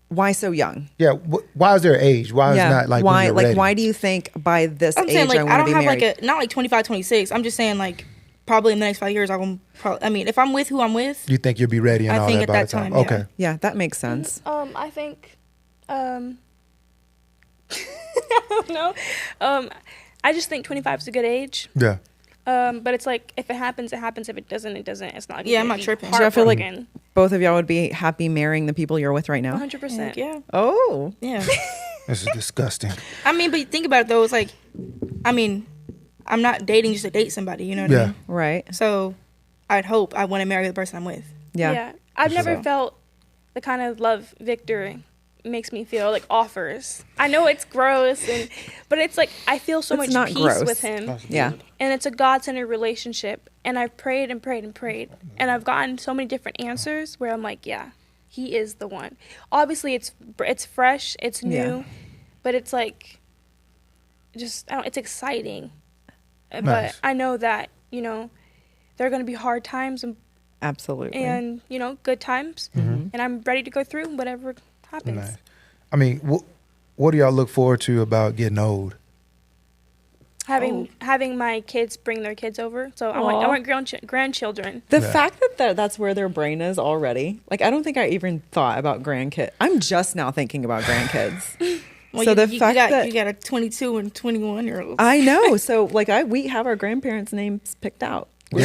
S2: Why so young?
S1: Yeah. Why is there age? Why is not like
S2: why?
S1: when you're
S2: Like,
S1: ready?
S2: why do you think by this
S3: I'm
S2: age
S3: saying like
S2: I
S3: I
S2: want to
S3: don't
S2: be
S3: have
S2: married?
S3: like not like 25, 26. I'm just saying like probably in the next 5 years I will probably. I mean, if I'm with who I'm with,
S1: You think you'll be ready and
S3: I
S1: all
S3: think
S1: that
S3: at
S1: by
S3: that
S1: the time?
S3: time, yeah.
S1: Okay.
S2: Yeah, that makes sense.
S4: I think, I don't know. I just think 25 is a good age.
S1: Yeah.
S4: But it's like if it happens, it happens. If it doesn't, it doesn't. It's not. Like
S3: Yeah, I'm not tripping.
S2: Do you feel like
S4: heartbroken.
S2: both of y'all would be happy marrying the people you're with right now?
S4: 100%.
S3: yeah,
S2: Oh,
S3: yeah.
S1: This is disgusting.
S3: I mean, but think about it though. It's like, I mean, I'm not dating just to date somebody. You know what I
S1: Yeah.
S3: mean?
S2: right.
S3: So, I'd hope I want to marry the person I'm with.
S2: Yeah.
S4: I've never
S3: So-
S4: felt the kind of love Victor makes me feel, like offers. I know it's gross, but it's like I feel so
S2: It's
S4: much
S2: not
S4: peace
S2: gross.
S4: with him.
S2: Yeah.
S4: And it's a God-centered relationship. And I've prayed and prayed and prayed. And I've gotten so many different answers where I'm like, yeah, he is the one. Obviously, it's fresh, it's new,
S2: Yeah.
S4: but it's like, it's exciting.
S1: Nice.
S4: But I know that, there are going to be hard times
S2: Absolutely.
S4: and, good times. And I'm ready to go through whatever happens.
S1: Nice. I mean, what do y'all look forward to about getting old?
S4: having my kids bring their kids over. So I want grandchildren.
S2: The fact that that's where their brain is already. Like, I don't think I even thought about grandkids. I'm just now thinking about grandkids.
S3: Well,
S2: so
S3: you got a 22 and 21 year old.
S2: I know. So like we have our grandparents' names picked out.
S3: Are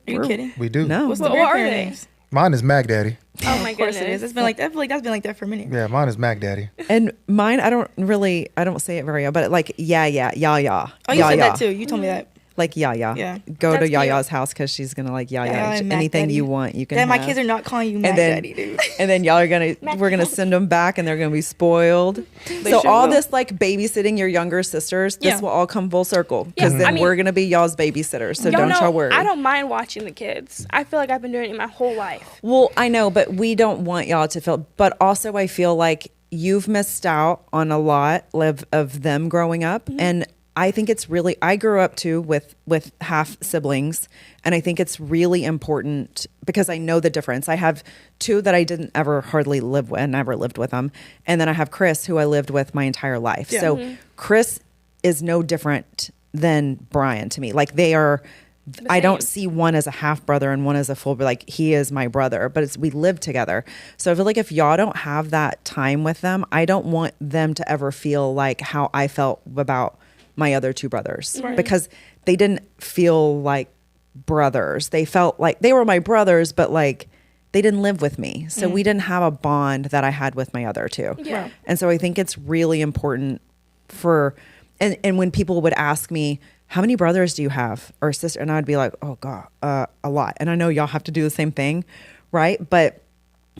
S3: you kidding?
S1: We do.
S2: No.
S3: What's the
S4: What are
S3: grandparent
S4: they?
S3: names?
S1: Mine is Mac Daddy.
S4: Oh my
S3: Of course
S4: goodness.
S3: it is. I feel like that's been like that for a minute.
S1: Yeah, mine is Mac Daddy.
S2: And mine, I don't say it very well, but like yeah.
S3: Oh, you said that too. You told me that.
S2: Like yeah.
S3: Yeah.
S2: Go
S3: That's
S2: to
S3: cute.
S2: Yaya's house because she's gonna like
S3: Yeah, and Mac
S2: anything
S3: Daddy.
S2: you want you can.
S3: Dad, my
S2: have.
S3: kids are not calling you Mac
S2: and then,
S3: Daddy, dude.
S2: And then y'all are we're gonna send them back, and they're gonna be spoiled. So
S3: sure
S2: all
S3: will.
S2: this like babysitting your younger sisters, this
S3: Yeah.
S2: will all come full circle because
S4: Yeah,
S2: then
S4: I mean,
S2: we're gonna be y'all's babysitters. So don't y'all worry.
S4: I don't mind watching the kids. I feel like I've been doing it my whole life.
S2: Well, I know, but we don't want y'all to feel. But also, I feel like you've missed out on a lot of them growing up, and I think it's really. I grew up too with half siblings, and I think it's really important because I know the difference. I have two that I didn't ever hardly live with, never lived with them, and then I have Chris, who I lived with my entire life.
S3: Yeah.
S2: So Chris is no different than Brian to me. Like they are. I don't see one as a half brother and one as a full, like he is my brother, but we live together. So I feel like if y'all don't have that time with them, I don't want them to ever feel like how I felt about my other two brothers because they didn't feel like brothers. They felt like they were my brothers, but like they didn't live with me. So we didn't have a bond that I had with my other two.
S4: Yeah. Right.
S2: And so I think it's really important and when people would ask me, how many brothers do you have or sister? And I'd be like, oh God, a lot. And I know y'all have to do the same thing, right? But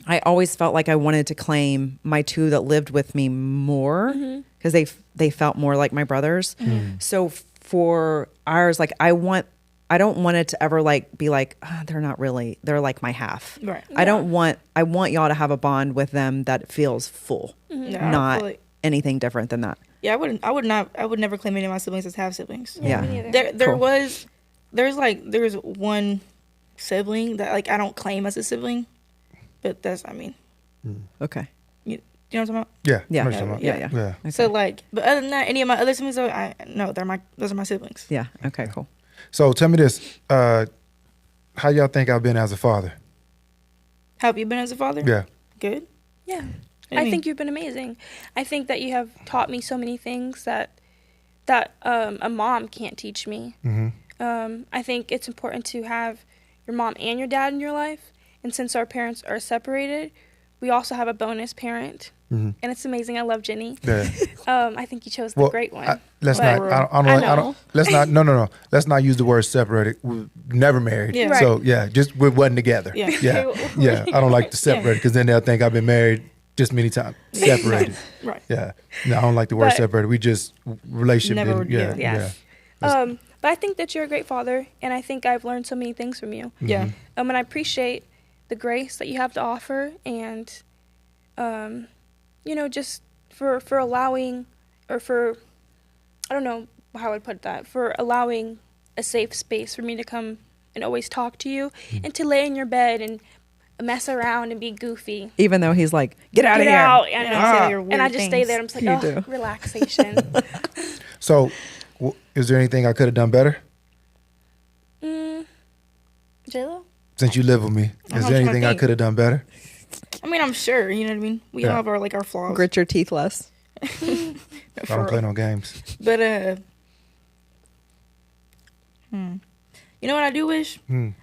S2: I always felt like I wanted to claim my two that lived with me more because they felt more like my brothers. So for ours, like I don't want it to ever like be like, they're not really, they're like my half.
S3: Right.
S2: I want y'all to have a bond with them that feels full,
S3: Yeah,
S2: not
S3: absolutely.
S2: anything different than that.
S3: Yeah, I would never claim any of my siblings as half siblings.
S2: Yeah.
S4: Me neither.
S3: There's one sibling that like I don't claim as a sibling, but
S2: Okay.
S3: you know what I'm talking about?
S1: Yeah.
S2: Yeah.
S1: I know what you're talking
S2: Yeah.
S1: about.
S2: Yeah.
S1: Yeah.
S2: Okay.
S3: So like, but other than that, any of my other siblings, those are my siblings.
S2: Yeah. Okay, cool.
S1: So tell me this: how y'all think I've been as a father?
S3: How have you been as a father?
S1: Yeah.
S3: Good.
S4: Yeah.
S3: What do you
S4: I
S3: mean?
S4: think you've been amazing. I think that you have taught me so many things that a mom can't teach me. I think it's important to have your mom and your dad in your life. And since our parents are separated, we also have a bonus parent. And it's amazing. I love Jenni.
S1: Yeah.
S4: I think you chose the great one.
S1: Let's
S4: But-
S1: not. I
S4: I
S1: don't.
S4: know.
S1: Let's not. No. Let's not use the word separated. We're never married.
S3: Yeah.
S1: So yeah, just we wasn't together.
S3: Yeah.
S1: Yeah. I don't like to separate because then they'll think I've been married just many times. Separated.
S3: Right.
S1: Yeah. No, I don't like the word
S4: But-
S1: separated. We just relationship.
S3: Never-
S1: Yeah.
S3: yeah.
S1: Yeah.
S4: But I think that you're a great father, and I think I've learned so many things from you.
S3: Yeah.
S4: And I appreciate the grace that you have to offer, and just for allowing, or for, I don't know how I would put that, for allowing a safe space for me to come and always talk to you, and to lay in your bed and mess around and be goofy.
S2: Even though he's like, get out of
S4: Get
S2: here.
S4: out,
S3: Yeah,
S4: and,
S3: say your
S4: and
S3: weird
S4: I just stay
S3: things.
S4: there. I'm just
S2: You
S4: like,
S2: do.
S4: Relaxation.
S1: So, is there anything I could have done better
S4: Jayla?
S1: since you live with me? Is
S3: I'm
S1: there
S3: trying to
S1: anything I
S3: think.
S1: could have done better?
S3: I mean, I'm sure. You know what I mean? We all
S1: Yeah.
S3: have our flaws.
S2: Grit your teeth less.
S1: I
S3: For
S1: don't play
S3: real.
S1: no games.
S3: But you know what I do wish?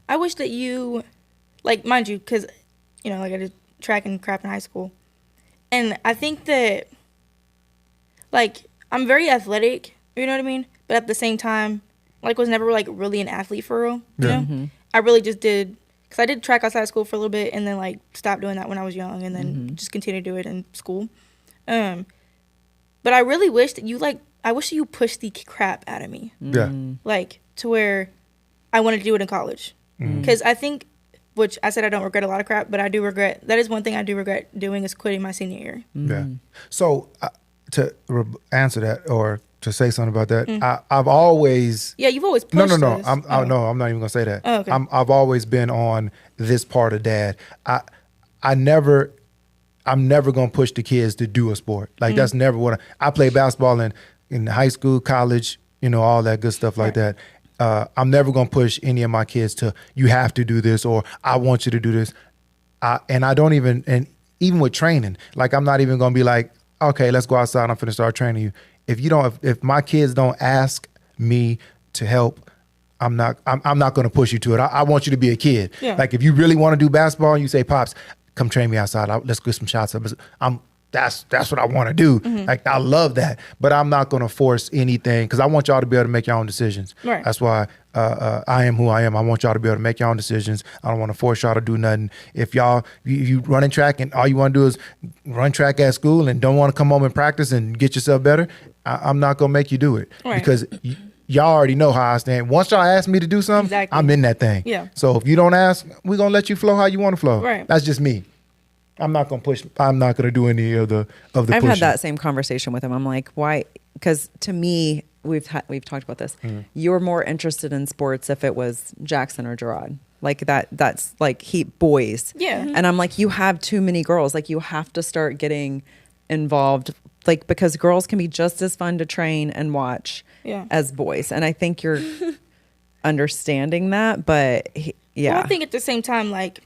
S3: I wish that you, like, mind you, because I did track and crap in high school, and I think that, like, I'm very athletic. You know what I mean? But at the same time, like, was never like really an athlete for real. You
S1: Yeah.
S3: know? I really just did. Because I did track outside of school for a little bit and then, like, stopped doing that when I was young and then just continued to do it in school. But I really wish that I wish that you pushed the crap out of me.
S1: Yeah.
S3: Like, to where I wanted to do it in college. Because I think, which I said I don't regret a lot of crap, but I do regret, that is one thing I do regret doing is quitting my senior year.
S1: Yeah. So to answer that or to say something about that, I've always
S3: Yeah, you've always pushed
S1: no.
S3: us.
S1: I'm not even gonna say that.
S3: Oh, okay.
S1: I've always been on this part of dad. I'm never gonna push the kids to do a sport. Like that's never what I played basketball in high school, college, all that good stuff like that. I'm never going to push any of my kids to, you have to do this, or I want you to do this. And I don't even, and even with training, like I'm not even going to be like, okay, let's go outside. I'm finna start training you. If my kids don't ask me to help, I'm not going to push you to it. I want you to be a kid.
S3: Yeah.
S1: Like if you really want to do basketball and you say, Pops, come train me outside. Let's get some shots up. That's what I want to do. Like I love that, but I'm not going to force anything because I want y'all to be able to make your own decisions.
S3: Right.
S1: That's why I am who I am. I want y'all to be able to make your own decisions. I don't want to force y'all to do nothing. If you running track and all you want to do is run track at school and don't want to come home and practice and get yourself better, I'm not going to make you do it because y'all already know how I stand. Once y'all ask me to do something,
S3: Exactly.
S1: I'm in that thing.
S3: Yeah.
S1: So if you don't ask, we're going to let you flow how you want to flow.
S3: Right.
S1: That's just me. I'm not going to push. I'm not going to do any of the
S2: I've
S1: pushing.
S2: had that same conversation with him. I'm like, why? Because to me, we've talked about this. You're more interested in sports if it was Jackson or Gerard. Like that's like boys.
S3: Yeah.
S2: And I'm like, you have too many girls. Like you have to start getting involved. Like because girls can be just as fun to train and watch as boys. And I think you're understanding that. But
S3: Well, I think at the same time, like,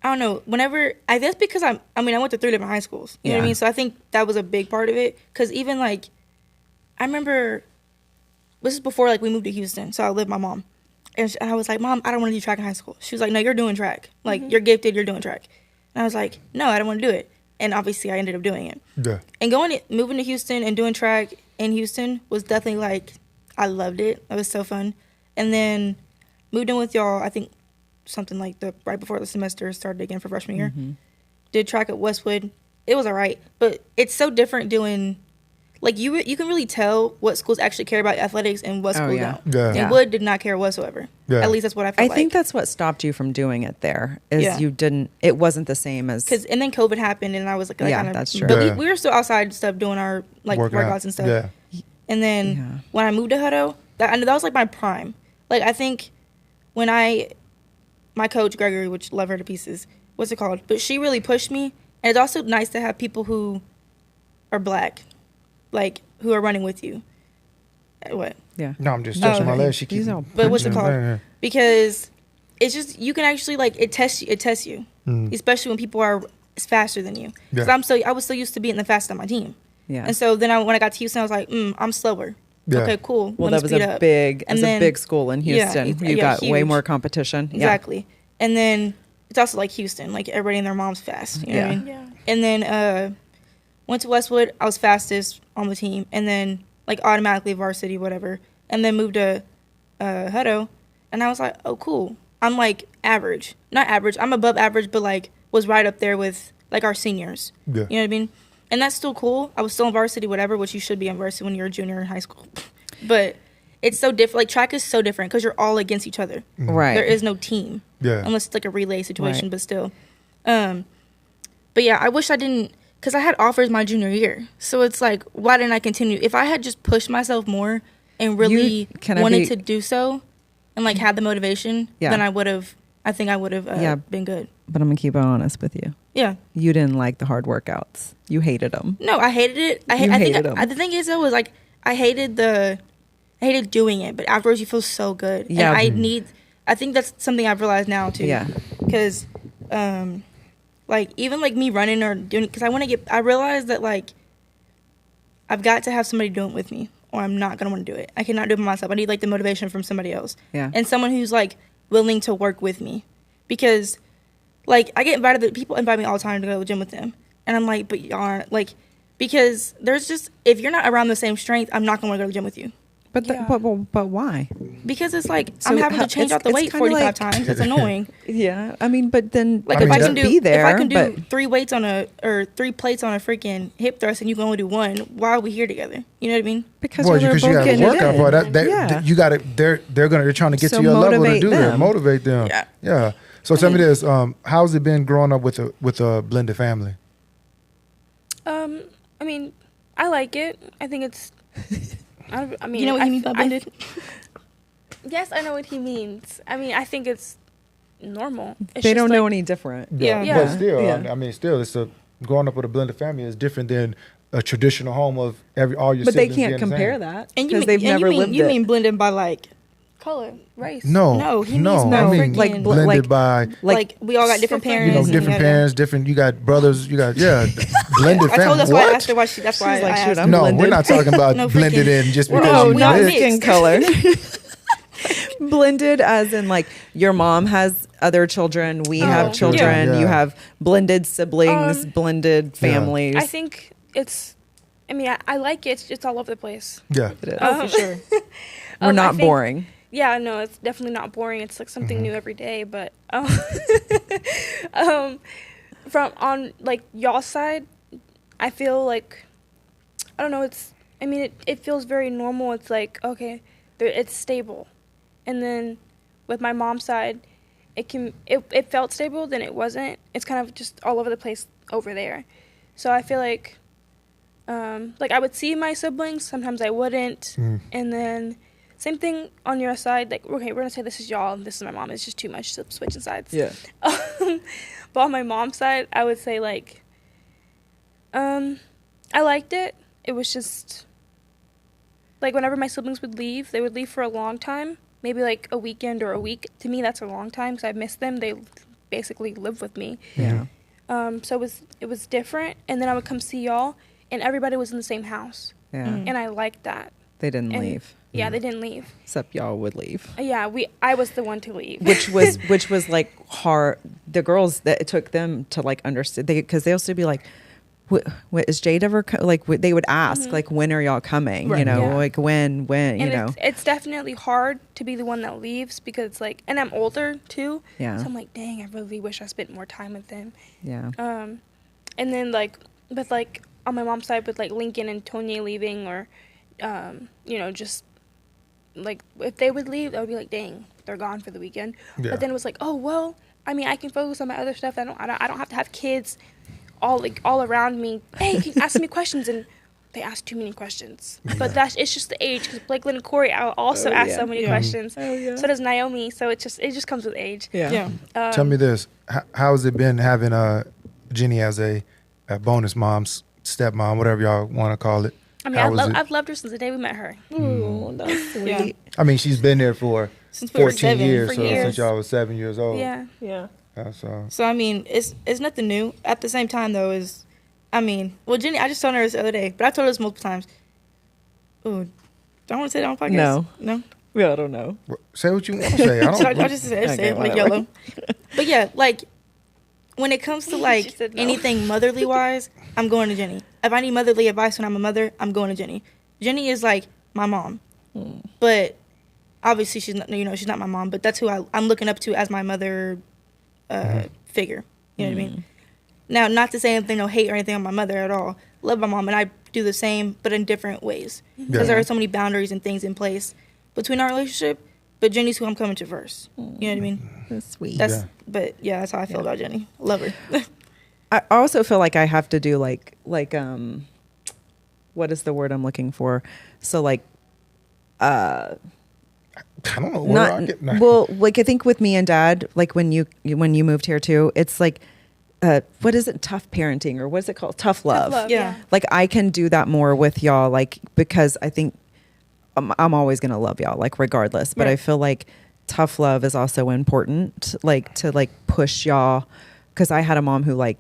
S3: I don't know. Whenever I guess because I went to 3 different high schools. You know what I mean? So I think that was a big part of it. Because even like, I remember this is before like we moved to Houston. So I lived with my mom, and I was like, Mom, I don't want to do track in high school. She was like, No, you're doing track. Like you're gifted. You're doing track. And I was like, No, I don't want to do it. And obviously, I ended up doing it.
S1: Yeah.
S3: And moving to Houston and doing track in Houston was definitely like I loved it. It was so fun. And then moved in with y'all. I think something like right before the semester started again for freshman year. Did track at Westwood. It was all right, but it's so different doing, like you can really tell what schools actually care about athletics and what schools don't.
S1: Yeah.
S3: And Wood did not care whatsoever.
S1: Yeah.
S3: At least that's what I felt
S2: I
S3: like.
S2: think that's what stopped you from doing it there is it wasn't the same as.
S3: And then COVID happened and I was like kind of.
S2: that's true.
S3: But
S1: Yeah.
S3: we were still outside and stuff doing our like workouts and stuff.
S1: Yeah.
S3: And then when I moved to Hutto, that was like my prime. Like I think when my coach Gregory, which love her to pieces, what's it called? But she really pushed me, and it's also nice to have people who are black, like who are running with you. What?
S2: Yeah.
S1: No, I'm just touching my leg. She keeps.
S3: But what's it
S1: punching
S3: called?
S1: her.
S3: Because it's just you can actually like it tests you, especially when people are faster than you. Because I was so used to being the fastest on my team.
S2: Yeah.
S3: And so then when I got to Houston, I was like, I'm slower.
S1: Yeah.
S3: Okay, cool.
S2: Well,
S3: Let
S2: that
S3: me
S2: was
S3: speed
S2: a
S3: up.
S2: big,
S3: And
S2: it's
S3: then-
S2: a big school in Houston. You got way
S3: huge.
S2: more competition.
S3: Exactly. And then it's also like Houston, like everybody and their mom's fast. You know what I mean?
S4: Yeah.
S3: And then went to Westwood. I was fastest on the team, and then like automatically varsity, whatever. And then moved to Hutto, and I was like, oh, cool. I'm like average, not average. I'm above average, but like was right up there with like our seniors.
S1: Yeah.
S3: You know what I mean? And that's still cool. I was still in varsity, whatever, which you should be in varsity when you're a junior in high school. But it's so different. Like track is so different because you're all against each other.
S2: Right.
S3: There is no team.
S1: Yeah.
S3: Unless it's like a relay situation,
S2: Right.
S3: but still. But yeah, I wish I didn't, because I had offers my junior year. So it's like, why didn't I continue? If I had just pushed myself more and really wanted to do so and like had the motivation, then I think I would have been good.
S2: But I'm going to keep it honest with you.
S3: Yeah.
S2: You didn't like the hard workouts. You hated them.
S3: No, I hated it. I
S2: hated them.
S3: The thing is, though, was like, I hated doing it, but afterwards you feel so good.
S2: Yeah.
S3: And I think that's something I've realized now too.
S2: Yeah.
S3: Because, like even like me running or doing, because I realized that like, I've got to have somebody doing it with me, or I'm not gonna want to do it. I cannot do it by myself. I need like the motivation from somebody else.
S2: Yeah.
S3: And someone who's like willing to work with me, because, like I get invited. People invite me all the time to go to the gym with them, and I'm like, but y'all aren't like. Because there's just, if you're not around the same strength, I'm not going to go to the gym with you.
S2: But but why?
S3: Because it's like,
S2: So
S3: I'm having to change out the weight
S2: kinda
S3: 45
S2: like-
S3: times. It's annoying.
S2: Yeah. I mean, but then
S3: Like
S1: I
S3: if
S1: mean,
S3: I can
S2: be there.
S3: if I can do
S2: but
S3: 3 weights or 3 plates on a freaking hip thrust and you can only do 1, why are we here together? You know what I mean?
S2: because
S1: Well,
S2: we're
S1: because you
S2: both
S1: got to
S2: getting
S1: work
S2: it
S1: out
S2: in.
S1: for that.
S2: Yeah.
S1: You got to. They're trying to get
S2: So
S1: to your level to
S2: motivate
S1: do that.
S2: them.
S1: Motivate them.
S3: Yeah.
S1: Yeah. So tell me this: how's it been growing up with a blended family?
S4: I mean, I like it. I think it's. I mean,
S3: You know what he means by blended?
S4: Yes, I know what he means. I mean, I think it's normal. It's
S2: They
S4: just
S2: don't know
S4: like-
S2: any different.
S3: Yeah.
S1: But still,
S2: Yeah.
S1: I mean, still, growing up with a blended family is different than a traditional home of all your
S2: But they
S1: siblings
S2: can't
S1: being the
S2: compare
S1: same.
S2: that
S3: And
S2: because they've never lived
S3: you
S2: it.
S3: mean blended by like
S4: Color, race.
S3: No, he means
S1: no.
S3: no
S1: I mean,
S3: freaking-
S1: blended
S2: like-
S1: by
S3: like we all got different
S4: different,
S3: parents.
S1: different
S3: and
S1: parents, different. You got brothers. You got blended
S3: I
S1: family.
S3: told that's why I
S1: What?
S3: asked her why she. That's why
S2: She's like,
S3: I
S2: shoot,
S3: asked.
S2: I'm
S1: No,
S2: blended.
S1: we're not talking about
S3: No
S1: blended
S3: freaking-
S1: in just
S3: We're
S1: because
S3: all
S1: you
S3: not
S1: mixed.
S3: mixed.
S2: skin color. Blended as in like your mom has other children, we have children,
S1: Yeah.
S2: you have blended siblings, blended families.
S4: I think it's. I mean, I like it. It's all over the place.
S1: Yeah.
S2: It is.
S3: Oh, for sure.
S2: We're
S4: I
S2: not
S4: think-
S2: boring.
S4: Yeah, no, it's definitely not boring. It's like something new every day. But from on like y'all's side, I feel like I don't know. It's I mean, it feels very normal. It's like okay, it's stable, and then with my mom's side, it felt stable. Then it wasn't. It's kind of just all over the place over there. So I feel like I would see my siblings. Sometimes I wouldn't, and then. Same thing on your side. Like, okay, we're gonna say this is y'all and this is my mom. It's just too much to switching sides.
S2: Yeah.
S4: But on my mom's side, I would say like, I liked it. It was just like whenever my siblings would leave, they would leave for a long time, maybe like a weekend or a week. To me, that's a long time because I miss them. They basically live with me.
S2: Yeah.
S4: So it was different. And then I would come see y'all, and everybody was in the same house,
S2: Yeah.
S4: and I liked that.
S2: They didn't
S4: And-
S2: leave.
S4: Yeah, they didn't leave.
S2: Except y'all would leave.
S4: Yeah, I was the one to leave.
S2: Which was like hard. The girls that it took them to like understand because they also be like, "What is Jade ever they would ask like, when are y'all coming?
S3: Right.
S2: You know,
S4: Yeah.
S2: like when
S4: And
S2: you know.
S4: it's definitely hard to be the one that leaves because it's like, and I'm older too.
S2: Yeah.
S4: So I'm like, dang, I really wish I spent more time with them.
S2: Yeah.
S4: And then but on my mom's side with like Lincoln and Tonya leaving or, just like if they would leave, I would be like, dang, they're gone for the weekend.
S1: Yeah.
S4: But then it was like, oh well, I mean, I can focus on my other stuff. I don't have to have kids all around me. Hey, can you ask me questions? And they ask too many questions. But it's just the age because Blake, Lynn, and Corey also ask so many questions. So does Naomi. So it just comes with age.
S2: Yeah.
S1: Tell me this: how has it been having Jenni as a bonus mom, stepmom, whatever y'all want to call it?
S4: I mean, I've loved her since the day we met her.
S2: Oh, that's sweet.
S3: Yeah.
S1: I mean, she's been there for
S3: Since we were
S1: 14
S3: 7,
S1: years,
S4: for
S1: so
S4: years.
S1: since y'all was 7 years old.
S4: Yeah.
S2: Yeah.
S1: So
S3: So I mean, it's nothing new. At the same time, though, Jenni. I just told her this the other day, but I told her this multiple times. Ooh, don't want to say that on podcast. No.
S2: Yeah, I don't know.
S1: say what you want to say. I
S3: So
S1: don't.
S3: I just say
S2: Okay,
S3: it like
S2: whatever.
S3: yellow. But yeah, like when it comes to
S4: She
S3: like
S4: said no.
S3: anything motherly wise, I'm going to Jenni. If I need motherly advice when I'm a mother, I'm going to Jenni. Jenni is like my mom, but obviously she's not my mom. But that's who I'm looking up to as my mother figure. You know what I mean? Now, not to say anything, no hate or anything on my mother at all. Love my mom, and I do the same, but in different ways. Because there are so many boundaries and things in place between our relationship. But Jenni's who I'm coming to first. You know what I mean?
S2: That's sweet.
S3: But yeah, that's how I feel about Jenni. Love her.
S2: I also feel like I have to do like what is the word I'm looking for? So like
S1: I don't know.
S2: well, like I think with me and Dad, like when you moved here too, it's like what is it? Tough parenting, or what's it called? Tough love.
S3: Yeah.
S2: Like I can do that more with y'all, like because I think I'm always gonna love y'all, like regardless. But
S3: Right.
S2: I feel like tough love is also important, like to like push y'all, because I had a mom who like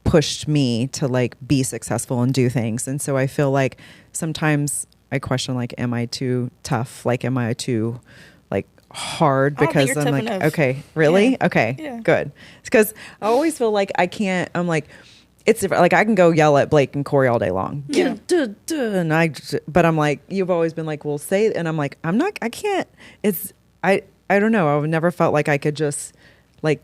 S2: pushed me to like be successful and do things, and so I feel like sometimes I question like, am I too tough? Like, am I too like hard?
S3: I don't think
S2: Because
S3: you're
S2: I'm
S3: tough
S2: like,
S3: enough.
S2: okay, really?
S3: Yeah.
S2: Okay,
S3: Yeah.
S2: good. Because I always feel like I can't. I'm like, it's different. Like I can go yell at Blake and Corey all day long.
S3: Yeah.
S2: And but I'm like, you've always been like, well, say it. And I'm like, I can't. I don't know. I've never felt like I could just like.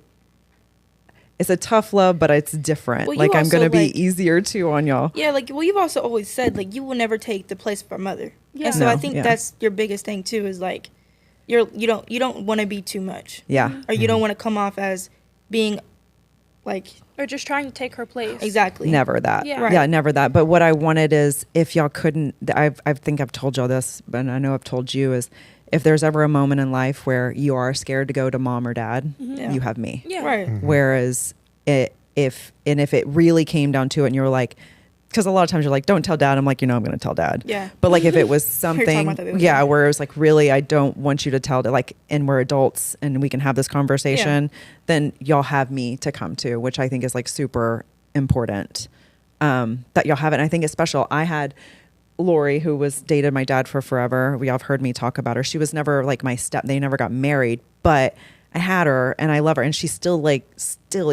S2: It's a tough love, but it's different.
S3: Well, you
S2: like I'm
S3: also,
S2: gonna be
S3: like-
S2: easier too on y'all.
S3: Yeah, like, well, you've also always said, like, you will never take the place of our mother.
S4: Yeah.
S3: And so
S2: No,
S3: I think
S2: yeah.
S3: that's your biggest thing, too, is, like, you don't want to be too much.
S2: Yeah.
S3: Or you don't want to come off as being, like,
S4: Or just trying to take her place.
S3: exactly.
S2: Never that.
S4: Yeah.
S3: Right.
S2: Yeah, never that. But what I wanted is if y'all couldn't, I think I've told y'all this, but I know I've told you, is if there's ever a moment in life where you are scared to go to mom or dad,
S3: Yeah.
S2: you have me.
S4: Yeah.
S3: Right.
S2: Whereas if it really came down to it and you were like, because a lot of times you're like, don't tell dad. I'm like, I'm going to tell dad.
S3: Yeah.
S2: But like if it was
S3: talking
S2: something,
S3: about that the other day.
S2: where it was like, really, I don't want you to tell, like, and we're adults and we can have this conversation, then y'all have me to come to, which I think is like super important that y'all have it. And I think it's special. I had Lori, who was dated my dad for forever. We all have heard me talk about her. She was never like they never got married, but I had her and I love her. And she's still,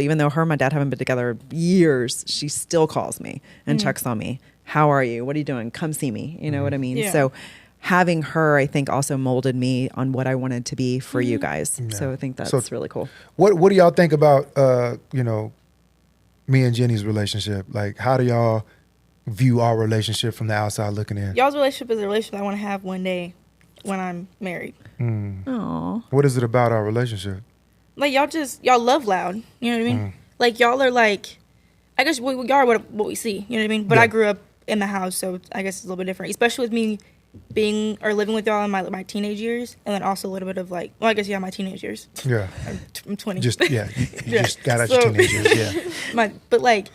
S2: even though her and my dad haven't been together years, she still calls me and checks on me. How are you? What are you doing? Come see me. You know what I mean?
S3: Yeah.
S2: So having her, I think, also molded me on what I wanted to be for you guys.
S1: Yeah.
S2: So I think that's really cool.
S1: What do y'all think about, me and Jenni's relationship? Like, how do y'all view our relationship from the outside looking in?
S3: Y'all's relationship is a relationship I want to have one day when I'm married.
S2: Aww.
S1: What is it about our relationship?
S3: Like, y'all love loud. You know what I mean? Like, y'all are like, I guess y'all are what we see. You know what I mean? But
S1: Yeah.
S3: I grew up in the house, so I guess it's a little bit different. Especially with me living with y'all in my teenage years. And then also a little bit of like, well, I guess, my teenage years.
S1: Yeah.
S3: I'm 20.
S1: You
S3: Yeah.
S1: just got out your
S3: So-
S1: teenage years. Yeah.
S3: But like,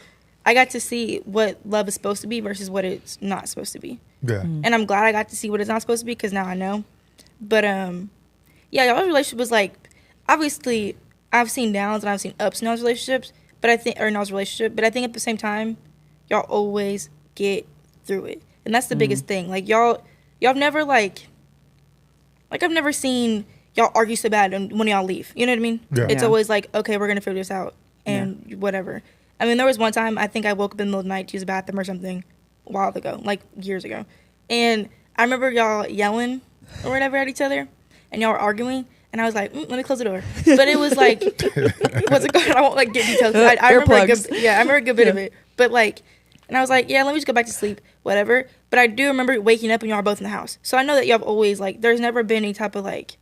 S3: I got to see what love is supposed to be versus what it's not supposed to be.
S1: Yeah.
S3: And I'm glad I got to see what it's not supposed to be because now I know. But y'all's relationship was like, obviously I've seen downs and I've seen ups in y'all's relationships, but I think But I think at the same time, y'all always get through it, and that's the biggest thing. Like y'all never like I've never seen y'all argue so bad when y'all leave. You know what I mean?
S1: Yeah.
S3: It's
S2: Yeah.
S3: always like, okay, we're gonna figure this out and whatever. I mean, there was one time I think I woke up in the middle of the night to use the bathroom or something a while ago, like years ago, and I remember y'all yelling or whatever at each other, and y'all were arguing, and I was like, let me close the door. But it was like, what's it called? I won't like get details. I remember I remember a good bit of it. But like, and I was like, let me just go back to sleep, whatever. But I do remember waking up and y'all are both in the house. So I know that y'all have always like, there's never been any type of like,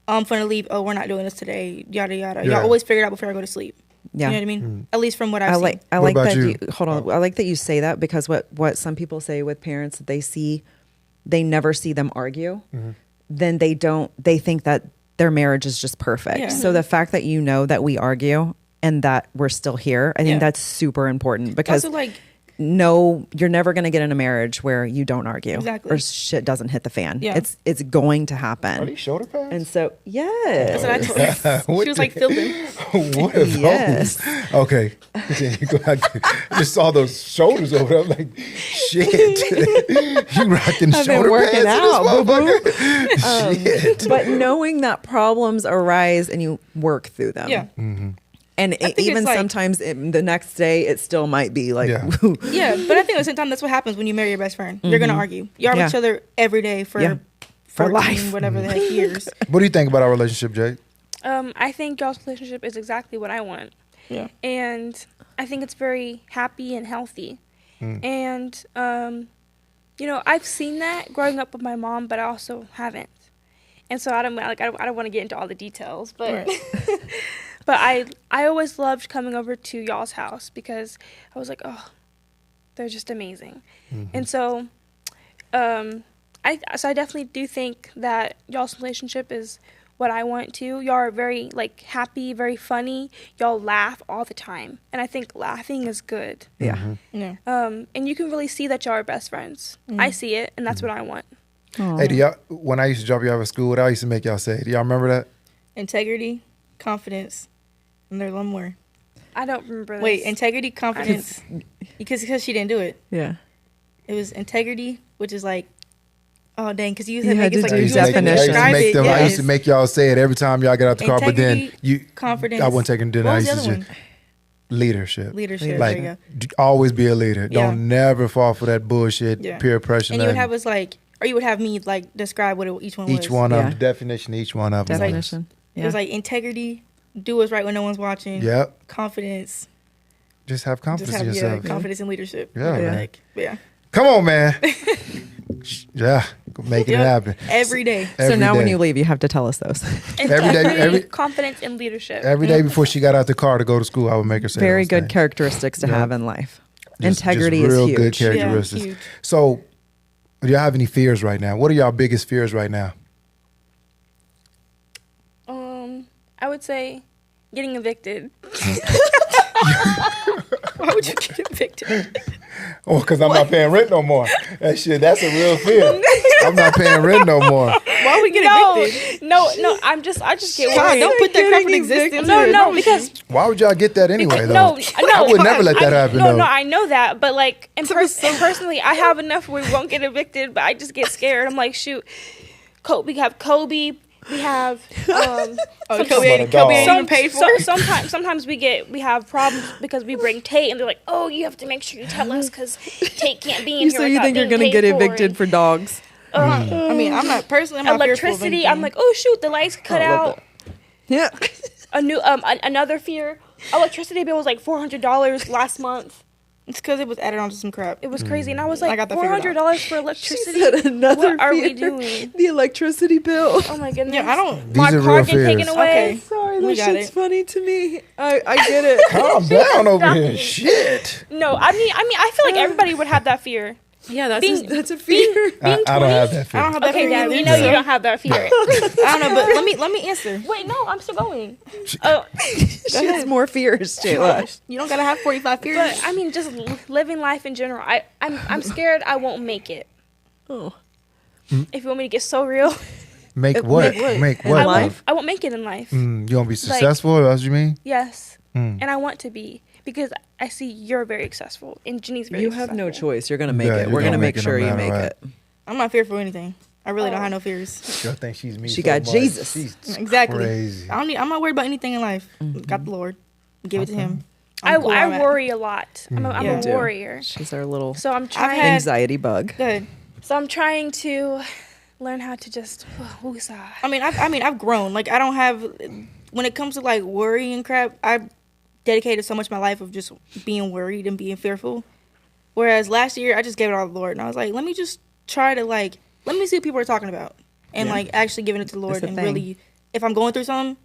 S3: I'm finna leave. Oh, we're not doing this today. Yada yada.
S1: Yeah.
S3: Y'all always figure it out before I go to sleep.
S2: Yeah.
S3: You know what I mean? At least from what I've seen.
S2: I
S1: What
S2: like
S1: about
S2: that
S1: you?
S2: hold on. I like that you say that because what some people say with parents that they never see them argue, then they think that their marriage is just perfect.
S3: Yeah.
S2: So the fact that you know that we argue and that we're still here, I think
S3: Yeah.
S2: that's super important because
S3: Also, like,
S2: no, you're never going to get in a marriage where you don't argue
S3: Exactly.
S2: or shit doesn't hit the fan.
S3: Yeah.
S2: It's going to
S1: Are
S2: happen.
S1: these shoulder pads?
S2: And so,
S3: that's
S2: yes.
S3: what I told her.
S1: What
S3: She was like, feel them.
S1: What are those?
S2: Yes.
S1: Okay. Go ahead. I just saw those shoulders over there. I'm like, shit. You rocking
S2: I've
S1: shoulder
S2: been working
S1: pads in
S2: out,
S1: this motherfucker? Shit.
S2: But knowing that problems arise and you work through them.
S3: Yeah.
S2: And
S3: think
S2: even
S3: it's like-
S2: sometimes the next day, it still might be like,
S1: Yeah.
S3: Yeah, but I think at the same time, that's what happens when you marry your best friend. You're gonna argue. You argue with
S2: Yeah.
S3: each other every day for
S2: Yeah. For
S3: 14,
S2: life.
S3: whatever the heck years.
S1: What do you think about our relationship, Jay?
S4: I think y'all's relationship is exactly what I want.
S3: Yeah.
S4: And I think it's very happy and healthy. And, I've seen that growing up with my mom, but I also haven't. And so I don't want to get into all the details, but
S3: Right.
S4: but I always loved coming over to y'all's house because I was like, oh, they're just amazing. And so I definitely do think that y'all's relationship is what I want to. Y'all are very like happy, very funny. Y'all laugh all the time. And I think laughing is good.
S2: yeah.
S3: Yeah.
S4: And you can really see that y'all are best friends. I see it, and that's what I want.
S1: Hey, do y'all, when I used to drop y'all off at school, what I used to make y'all say? Do y'all remember that?
S3: Integrity, confidence, and there's one more.
S4: I don't remember this.
S3: Wait, integrity, confidence, because she didn't do it.
S2: Yeah.
S3: It was integrity, which is like, oh dang, because you
S2: You had to
S3: like
S2: do
S3: you had to
S2: definition.
S3: describe it.
S1: I used
S3: Yes.
S1: to make y'all say it every time y'all get out the car, but then
S3: Integrity, confidence.
S1: I wasn't taking dinner.
S3: What
S1: I
S3: was
S1: used
S3: the
S1: to
S3: other
S1: just
S3: one?
S1: leadership.
S3: Leadership.
S1: Like,
S3: there you go.
S1: always be a leader.
S3: Yeah.
S1: Don't never fall for that bullshit,
S3: Yeah.
S1: peer pressure.
S3: And you would
S1: nothing.
S3: have us like, or you would have me like describe what each one was.
S1: each one of
S2: Yeah.
S1: them, the definition of each one of them. was.
S2: Definition.
S3: It was like integrity, do what's right when no one's watching.
S1: Yep.
S3: Confidence,
S1: Just have confidence
S3: just have
S1: in yourself.
S3: confidence and leadership.
S1: Yeah,
S3: Whatever the
S1: man.
S3: heck. Yeah.
S1: Come on, man. Yeah, making it
S3: Yep.
S1: happen.
S3: Every day.
S2: So
S1: Every
S2: now when
S1: day.
S2: you leave, you have to tell us those.
S1: Every day, every-
S4: confidence and leadership.
S1: Every day before she got out the car to go to school, I would make her say
S2: Very
S1: those
S2: good
S1: things.
S2: characteristics to
S1: Yeah.
S2: have in life.
S1: Just
S2: Integrity
S1: real
S2: is huge.
S1: good characteristics.
S3: huge.
S1: So, do y'all have any fears right now? What are y'all biggest fears right now?
S4: I would say getting evicted.
S3: Why would you get evicted?
S1: Oh, because I'm not paying rent no more. That's a real fear. I'm not paying rent no more.
S3: Why would we get evicted?
S4: No. I just get
S3: God,
S4: worried.
S3: don't put that crap in existence.
S4: No, because
S1: Why would y'all get that anyway, though?
S4: no,
S1: I would never let that happen, though.
S4: No, I know that, but like, and personally, I have enough where we won't get evicted, but I just get scared. I'm like, shoot, we have Kobe. We have
S3: Kobe ain't even paid for.
S4: Sometimes we have problems because we bring Tate, and they're like, "Oh, you have to make sure you tell us because Tate can't be in here."
S2: So you think you're gonna get evicted for dogs?
S3: I mean, I'm not personally. I'm not
S4: electricity. I'm like, oh shoot, the lights cut out.
S2: Yeah.
S4: Another fear. Electricity bill was like $400 last month.
S3: It's because it was added onto some crap.
S4: It was crazy, and I was like,
S3: I got that figured
S4: $400 for electricity.
S2: She said another
S4: What are we
S2: fear.
S4: doing?
S2: The electricity bill.
S4: Oh my goodness.
S3: Yeah, I don't.
S1: These are
S4: car
S1: real
S4: getting taken
S1: fears.
S4: away.
S3: Okay.
S2: Sorry,
S3: We
S2: that
S3: got
S2: shit's
S3: it.
S2: funny to me. I get it.
S1: Calm down over here. Shit.
S4: No, I mean, I feel like everybody would have that fear.
S3: Yeah, that's
S2: That's a fear.
S1: I don't have that fear.
S3: I don't have that
S4: Okay,
S3: fear
S4: Dad,
S3: either,
S4: we know
S3: so-
S4: you don't have that fear.
S3: I don't know, but let me answer.
S4: Wait, no, I'm still going. Oh,
S2: She has more fears, Jayla.
S3: You don't gotta have 45 fears.
S4: but I mean, just living life in general. I'm scared I won't make it.
S2: Oh.
S4: If you want me to get so real,
S1: Make what?
S2: Make what?
S1: Make
S2: In
S1: what?
S2: life?
S4: I won't make it in life.
S1: You gonna be successful? That's what you mean?
S4: Yes, and I want to be because I see you're very successful and Jenni's very.
S2: You have no
S4: successful.
S2: choice. You're gonna make
S1: Yeah,
S2: it.
S1: you're
S2: We're
S1: gonna
S2: gonna make
S1: make it no
S2: sure you
S1: matter
S2: make
S1: what.
S2: it.
S3: I'm not fearful of anything. I really don't have no fears.
S1: Y'all think she's me?
S2: She
S1: so
S2: got
S1: much.
S2: Jesus.
S1: She's
S3: Exactly.
S1: crazy.
S3: I'm not worried about anything in life. Got the Lord. Give it to Him.
S4: I
S3: I'm cool where I'm at.
S4: worry a lot. I'm
S3: Yeah.
S4: a warrior.
S2: She's our little
S4: So I'm
S3: had-
S4: trying.
S2: anxiety bug.
S3: Good.
S4: So I'm trying to learn how to just woosah.
S3: I mean, I've grown. Like, I don't have. When it comes to like worry and crap, I've dedicated so much of my life of just being worried and being fearful. Whereas last year, I just gave it all to the Lord, and I was like, let me just try to let me see what people are talking about, and like actually giving it to the Lord,
S2: That's the
S3: and
S2: thing.
S3: really, if I'm going through something,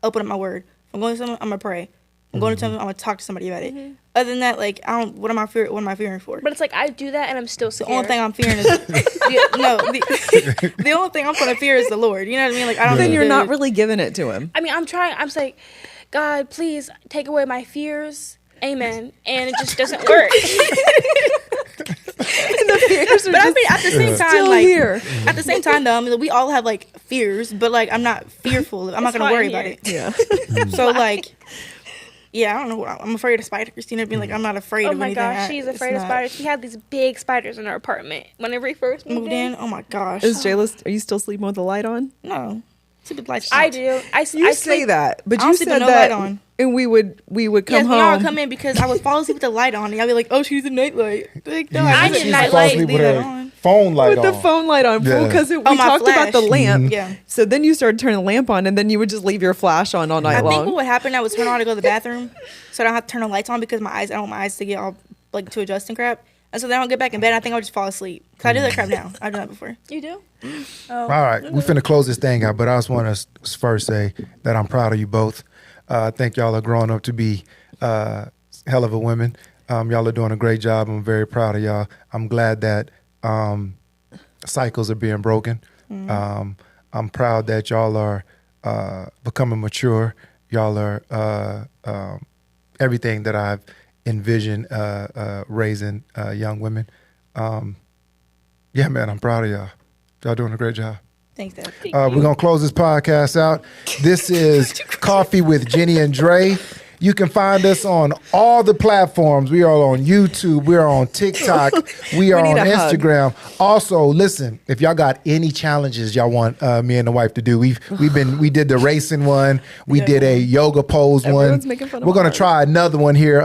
S3: open up my word. If I'm going through something, I'm gonna pray. If I'm going through something, I'm gonna talk to somebody about it. Other than that, like, I don't. What am I fearing for?
S4: But it's like I do that and I'm still
S3: The
S4: scared.
S3: only thing I'm fearing is the only thing I'm gonna fear is the Lord. You know what I mean? Like, I don't.
S2: Then
S3: think
S2: you're not
S3: there's-
S2: really giving it to him.
S4: I mean, I'm trying. I'm just like, God, please take away my fears. Amen. And it just doesn't work.
S2: The fears are
S3: But I
S2: just
S3: mean, at the same time,
S2: still
S3: like,
S2: here.
S3: at the same time, though, I mean, we all have like fears, but like, I'm not fearful. I'm not
S4: It's
S3: gonna
S4: hot
S3: worry
S4: in
S3: about
S4: here.
S3: it.
S2: Yeah.
S3: So like, yeah, I don't know. I'm afraid of spiders. You know what I mean? Like, I'm not afraid
S4: Oh
S3: of
S4: my
S3: anything.
S4: gosh, she's afraid of spiders. She had these big spiders in her apartment whenever we first
S3: Moved in. Oh my gosh.
S2: Is Jayla? Are you still sleeping with the light on?
S3: No. Stupid lights.
S4: I do. I
S2: You say
S4: sleep.
S2: that, but
S3: I don't
S2: you
S3: sleep
S2: said
S3: with no
S2: that,
S3: light on.
S2: and we would come
S3: Yes, y'all
S2: home.
S3: would come in because I would fall asleep with the light on, and y'all be like, "Oh, she's a nightlight." Like, no,
S4: I
S1: She
S4: did
S1: used
S4: not
S1: to fall
S4: like
S1: asleep with
S3: leave that
S1: her
S3: on.
S1: phone light
S2: with
S1: on.
S2: the phone light on,
S1: Yeah.
S2: because we
S3: Oh, my
S2: talked about the
S3: flash.
S2: lamp.
S3: Yeah.
S2: So then you started turning the lamp on, and then you would just leave your flash on all night
S3: I think
S2: long.
S3: what would happen, I would turn on to go to the bathroom, so I don't have to turn the lights on because I don't want my eyes to get all like to adjust and crap. And so then I'll get back in bed. I think I'll just fall asleep. Cause I do that crap now. I've done that before.
S4: You do?
S1: All right, we finna close this thing out, but I just want to first say that I'm proud of you both. I think y'all are growing up to be hell of a women. Y'all are doing a great job. I'm very proud of y'all. I'm glad that cycles are being broken. I'm proud that y'all are becoming mature. Y'all are everything that I've envisioned raising young women. Yeah, man, I'm proud of y'all. Y'all doing a great job.
S3: Thanks, Dad.
S1: We're going to close this podcast out. This is Coffee with Jenni and Dre. You can find us on all the platforms. We are on YouTube. We are on TikTok. We are
S2: need
S1: on
S2: a hug.
S1: Instagram. Also, listen, if y'all got any challenges y'all want me and the wife to do, we did the racing one. We did a yoga pose
S2: Everyone's
S1: one.
S2: making fun of
S1: We're going to
S2: ours.
S1: try another one here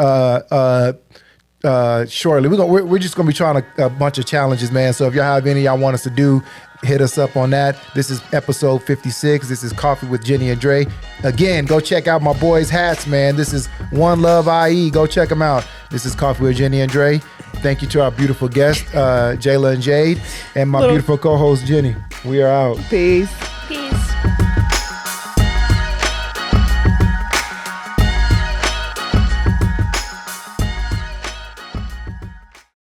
S1: shortly. We're just gonna be trying a bunch of challenges, man. So if y'all have any y'all want us to do, hit us up on that. This is episode 56. This is Coffee with Jenni and Dre. Again, go check out my boys' hats, man. This is One Love IE. Go check them out. This is Coffee with Jenni and Dre. Thank you to our beautiful guests, Jayla and Jade, and my beautiful co-host Jenni. We are out.
S2: Peace.
S4: Peace.